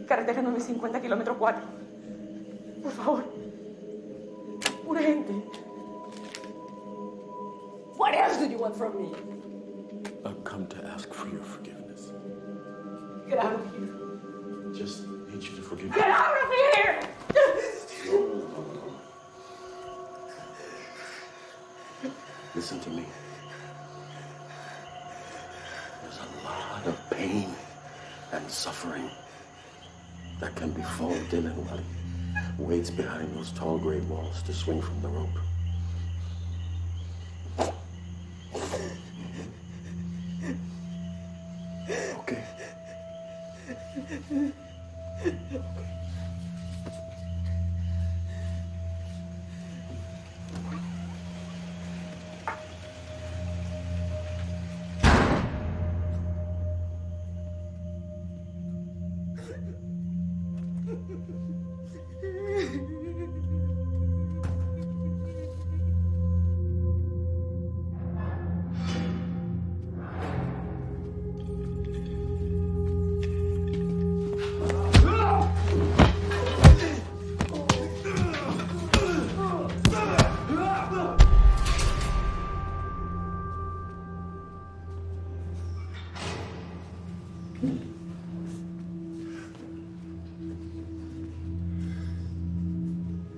Carretera 950, kilómetro 4. Por favor. Urgente. What else do you want from me? I've come to ask for your forgiveness. Get out of here. Just need you to forgive me. Get out of here! Listen to me. There's a lot of pain and suffering that can befall Dylan while he waits behind those tall gray walls to swing from the rope. Okay.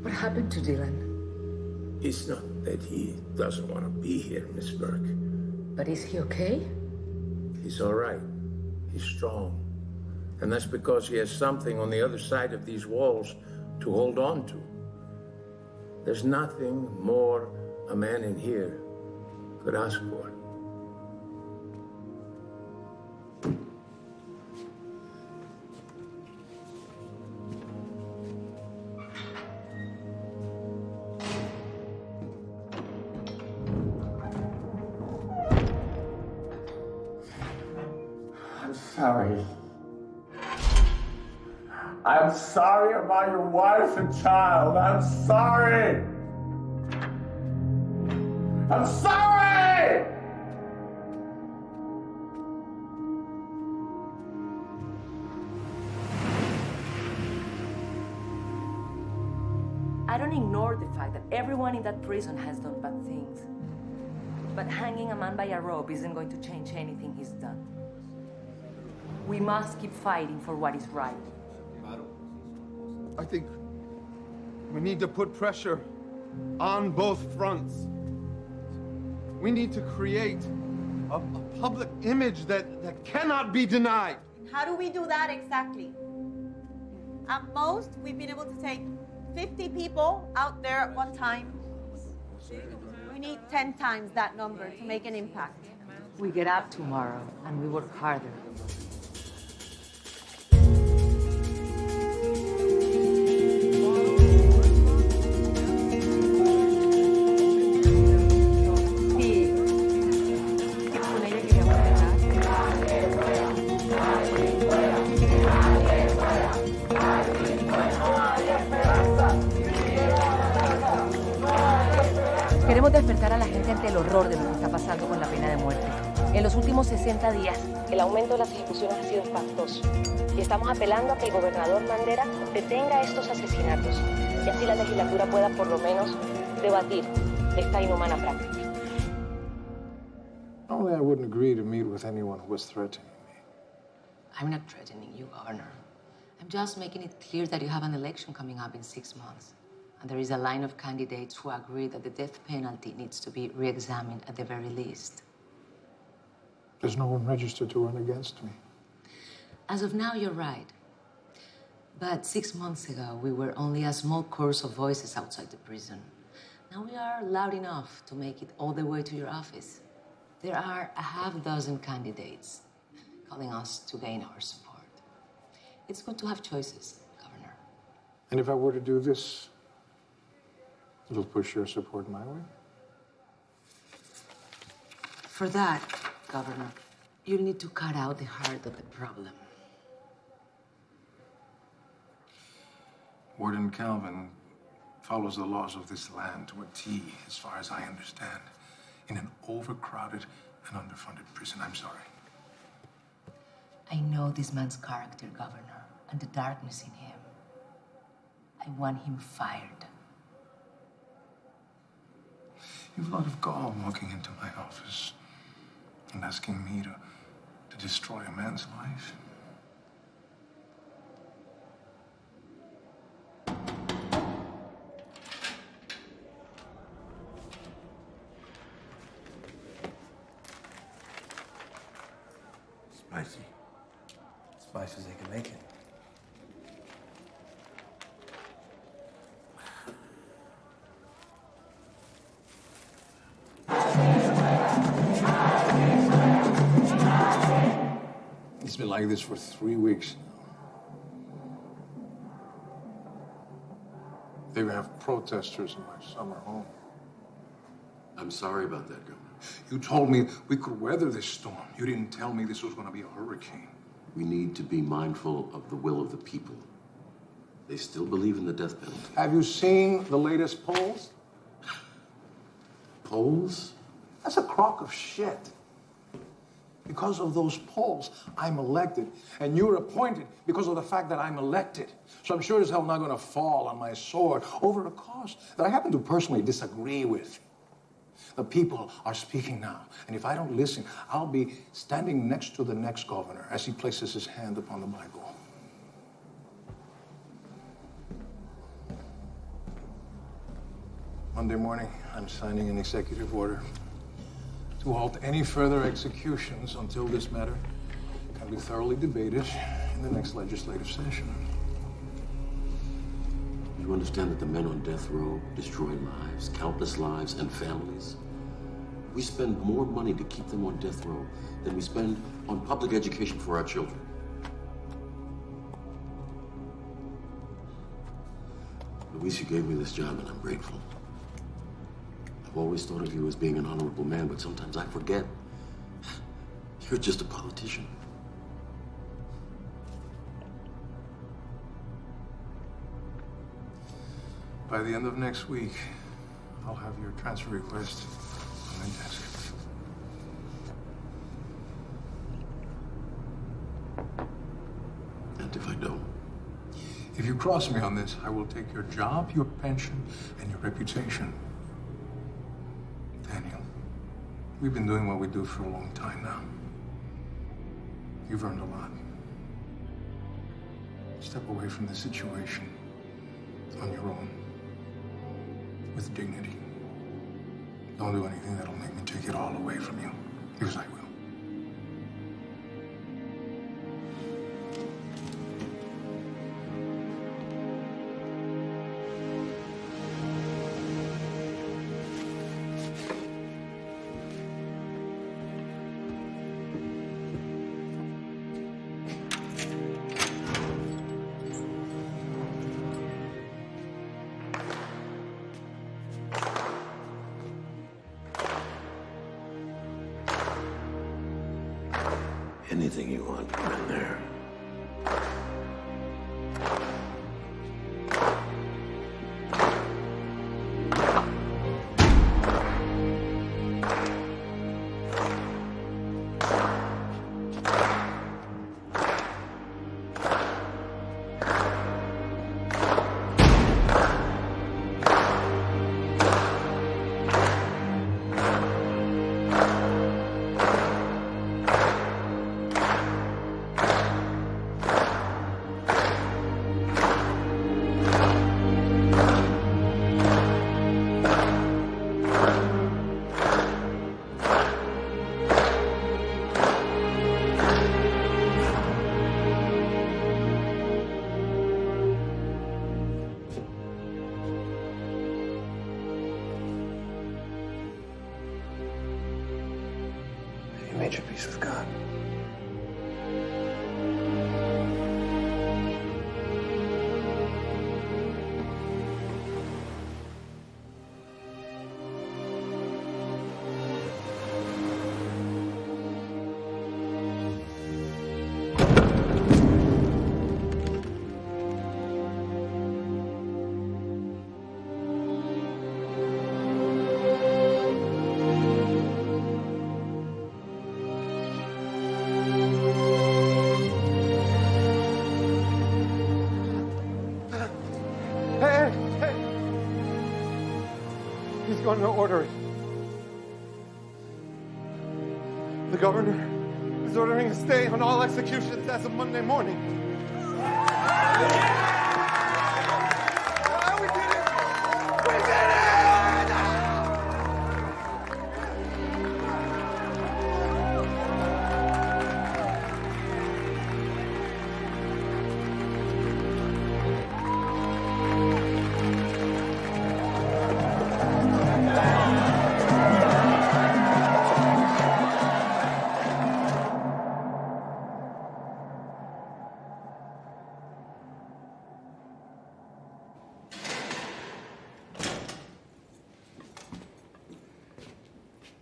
What happened to Dylan? It's not that he doesn't want to be here, Miss Burke. But is he okay? He's all right. He's strong. And that's because he has something on the other side of these walls to hold on to. There's nothing more a man in here could ask for. I'm sorry. I'm sorry about your wife and child. I'm sorry. I'm sorry! I don't ignore the fact that everyone in that prison has done bad things. But hanging a man by a rope isn't going to change anything he's done. We must keep fighting for what is right. I think we need to put pressure on both fronts. We need to create a public image that cannot be denied. How do we do that exactly? At most, we've been able to take 50 people out there at one time. We need 10 times that number to make an impact. We get up tomorrow and we work harder. Queremos despertar a la gente ante el horror de lo que está pasando con la pena de muerte. En los últimos 60 días, el aumento de las ejecuciones ha sido espantoso. Y estamos apelando a que el gobernador Mandera detenga estos asesinatos y así la legislatura pueda por lo menos debatir esta inhumana práctica. Only I wouldn't agree to meet with anyone who was threatening me. I'm not threatening you, Governor. I'm just making it clear that you have an election coming up in 6 months. And there is a line of candidates who agree that the death penalty needs to be re-examined at the very least. There's no one registered to run against me. As of now, you're right. But 6 months ago, we were only a small chorus of voices outside the prison. Now we are loud enough to make it all the way to your office. There are a half dozen candidates calling us to gain our support. It's good to have choices, Governor. And if I were to do this, it'll push your support my way? For that, Governor, you'll need to cut out the heart of the problem. Warden Calvin follows the laws of this land to a T, as far as I understand, in an overcrowded and underfunded prison. I'm sorry. I know this man's character, Governor, and the darkness in him. I want him fired. You've a lot of gall walking into my office and asking me to destroy a man's life. Spicy. Spicy as they can make it. It's been like this for 3 weeks now. They even have protesters in my summer home. I'm sorry about that, Governor. You told me we could weather this storm. You didn't tell me this was going to be a hurricane. We need to be mindful of the will of the people. They still believe in the death penalty. Have you seen the latest polls? Polls? That's a crock of shit. Because of those polls, I'm elected. And you're appointed because of the fact that I'm elected. So I'm sure as hell not going to fall on my sword over a cause that I happen to personally disagree with. The people are speaking now. And if I don't listen, I'll be standing next to the next governor as he places his hand upon the Bible. Monday morning, I'm signing an executive order to halt any further executions until this matter can be thoroughly debated in the next legislative session. You understand that the men on death row destroy lives, countless lives, and families? We spend more money to keep them on death row than we spend on public education for our children. Luis, you gave me this job, and I'm grateful. I've always thought of you as being an honorable man, but sometimes I forget. You're just a politician. By the end of next week, I'll have your transfer request on my desk. And if I don't? If you cross me on this, I will take your job, your pension, and your reputation. Daniel, we've been doing what we do for a long time now. You've earned a lot. Step away from the situation on your own, with dignity. Don't do anything that'll make me take it all away from you, because I will. Anything you want, come in there. such a piece of God. He's going to order it. The governor is ordering a stay on all executions as of Monday morning.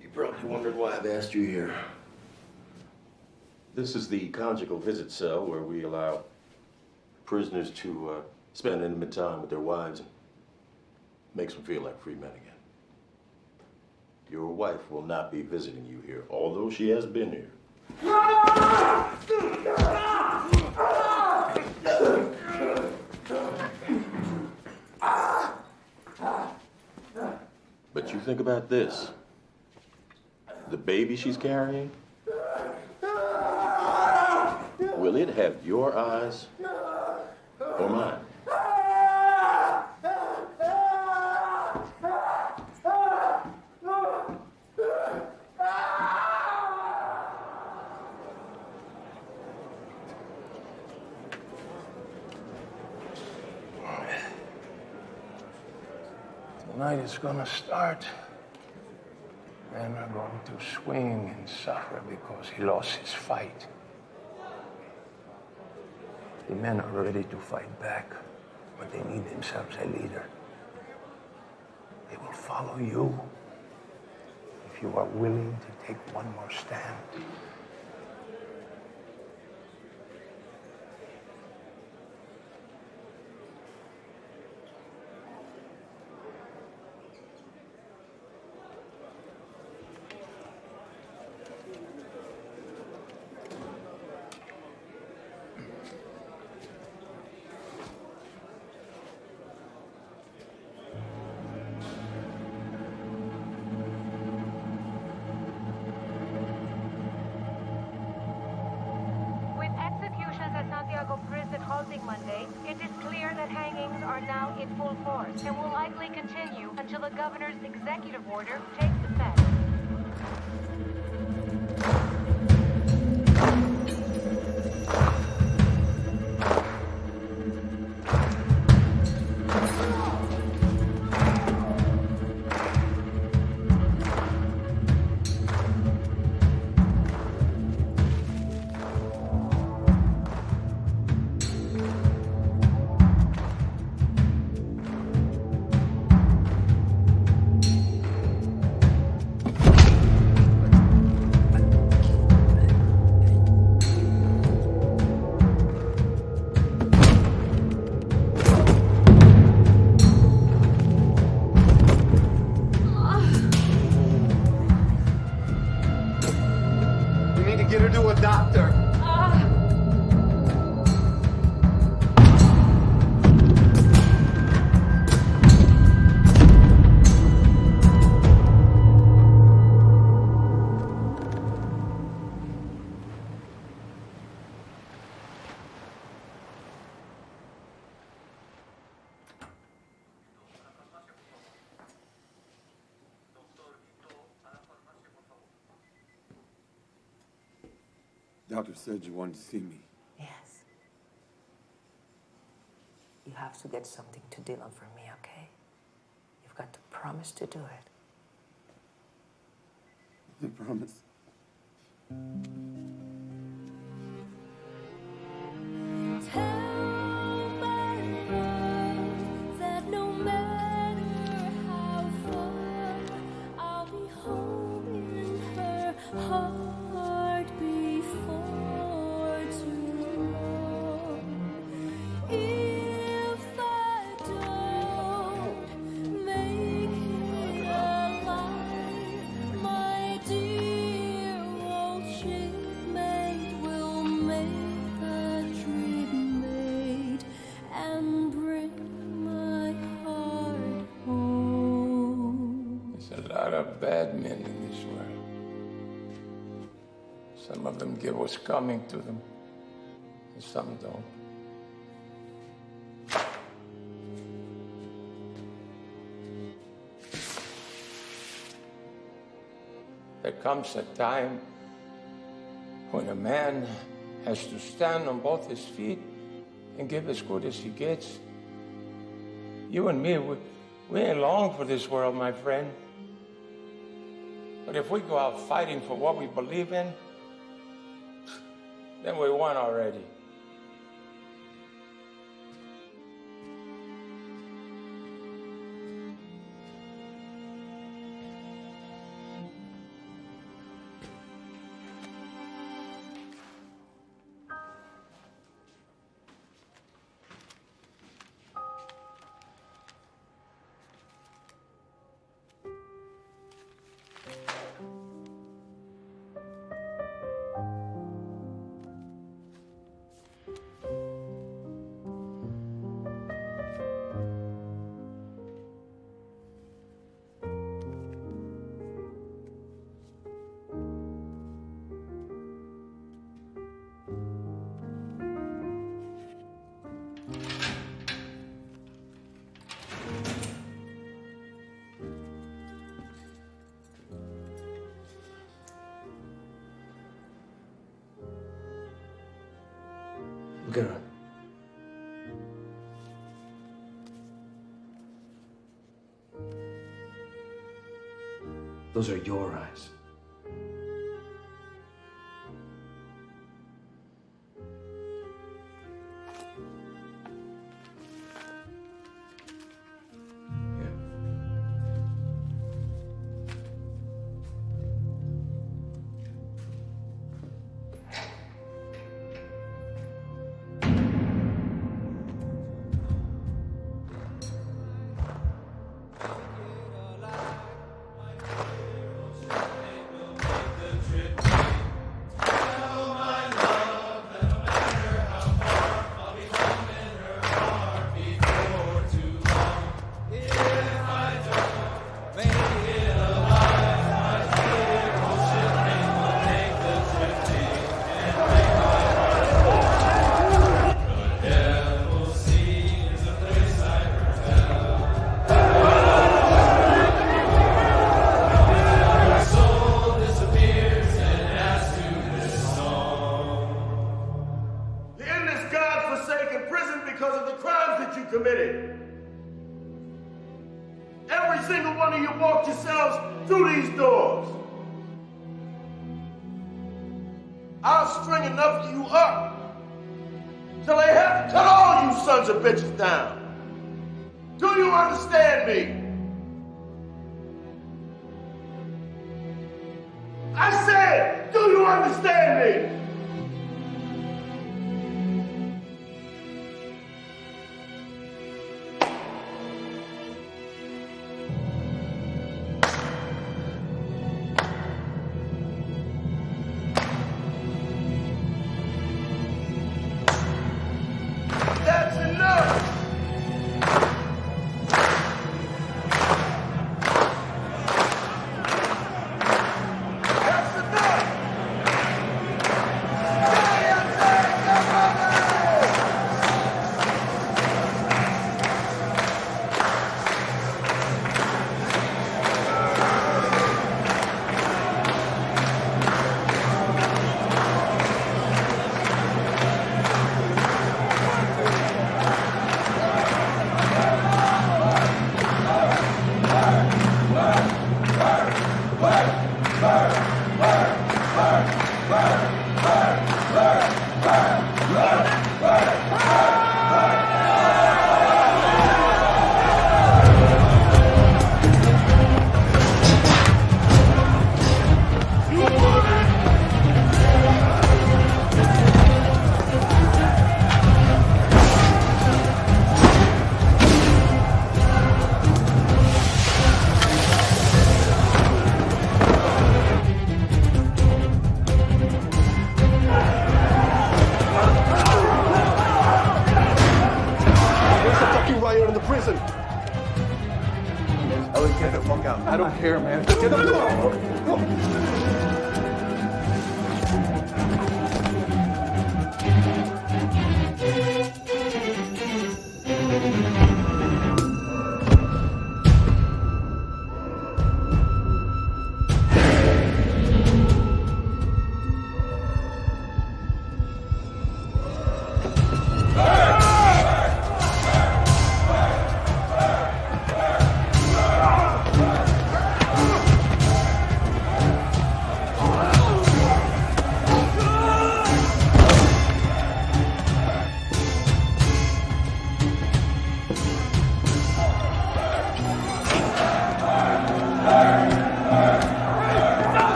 You probably wondered why I've asked you here. This is the conjugal visit cell where we allow prisoners to spend intimate time with their wives and makes them feel like free men again. Your wife will not be visiting you here, although she has been here. But you think about this. The baby she's carrying, will it have your eyes or mine? Tonight is gonna start. Men are going to swing and suffer because he lost his fight. The men are ready to fight back, but they need themselves a leader. They will follow you if you are willing to take one more stand. Monday, it is clear that hangings are now in full force and will likely continue until the governor's executive order takes effect. Get her to a doctor. Doctor said you wanted to see me. Yes. You have to get something to Dylan for me, okay? You've got to promise to do it. I promise. bad men in this world. Some of them get what's coming to them, and some don't. There comes a time when a man has to stand on both his feet and give as good as he gets. You and me, we ain't long for this world, my friend. But if we go out fighting for what we believe in, then we won already. Look at her. Those are your eyes. I'll string enough of you up till they have to cut all you sons of bitches down. Do you understand me? I said, do you understand me? I don't care, man.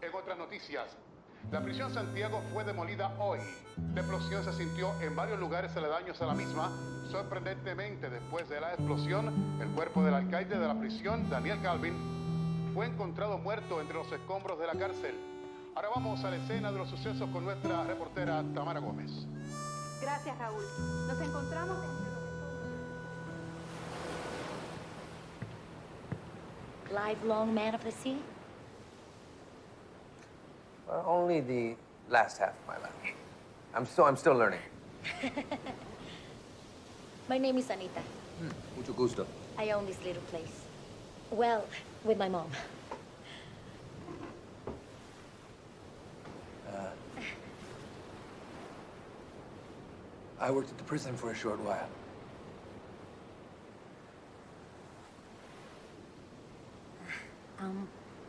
En otras noticias, la prisión Santiago fue demolida hoy. La explosión se sintió en varios lugares aledaños a la misma. Sorprendentemente, después de la explosión, el cuerpo del alcalde de la prisión, Daniel Galvin, fue encontrado muerto entre los escombros de la cárcel. Ahora vamos a la escena de los sucesos con nuestra reportera Tamara Gómez. Gracias, Raúl. Nos encontramos Lifelong man of the sea? Well, only the last half of my life. I'm still learning. My name is Anita. Mucho gusto. I own this little place. Well, with my mom. I worked at the prison for a short while.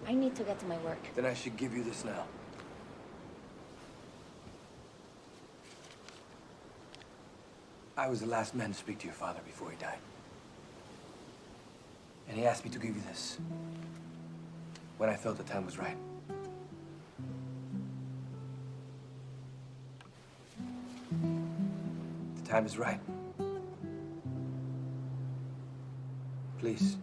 I need to get to my work. Then I should give you this now. I was the last man to speak to your father before he died. And he asked me to give you this when I felt the time was right. The time is right. Please.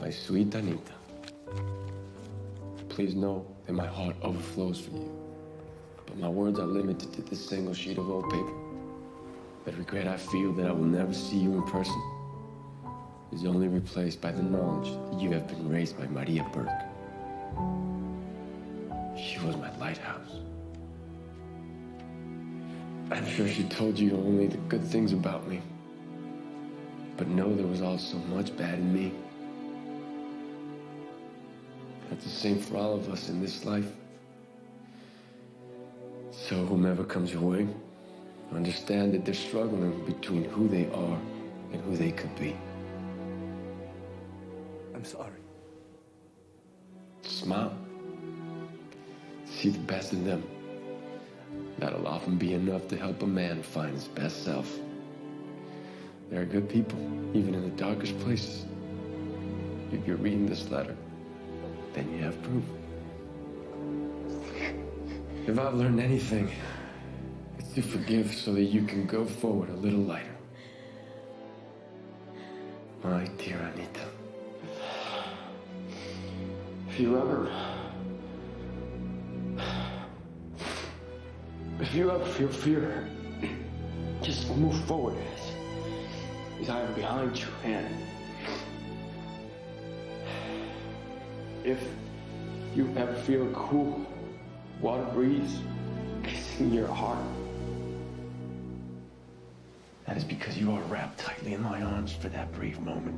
My sweet Anita, please know that my heart overflows for you, but my words are limited to this single sheet of old paper. The regret I feel that I will never see you in person is only replaced by the knowledge that you have been raised by Maria Burke. She was my lighthouse. I'm sure she told you only the good things about me, but know there was also much bad in me. That's the same for all of us in this life. So whomever comes your way, understand that they're struggling between who they are and who they could be. I'm sorry. Smile. See the best in them. That'll often be enough to help a man find his best self. There are good people, even in the darkest places. If you're reading this letter, then you have proof. If I've learned anything, it's to forgive so that you can go forward a little lighter. My dear Anita, if you ever feel fear, just move forward as I am behind you, and if you ever feel a cool water breeze kissing your heart, that is because you are wrapped tightly in my arms for that brief moment.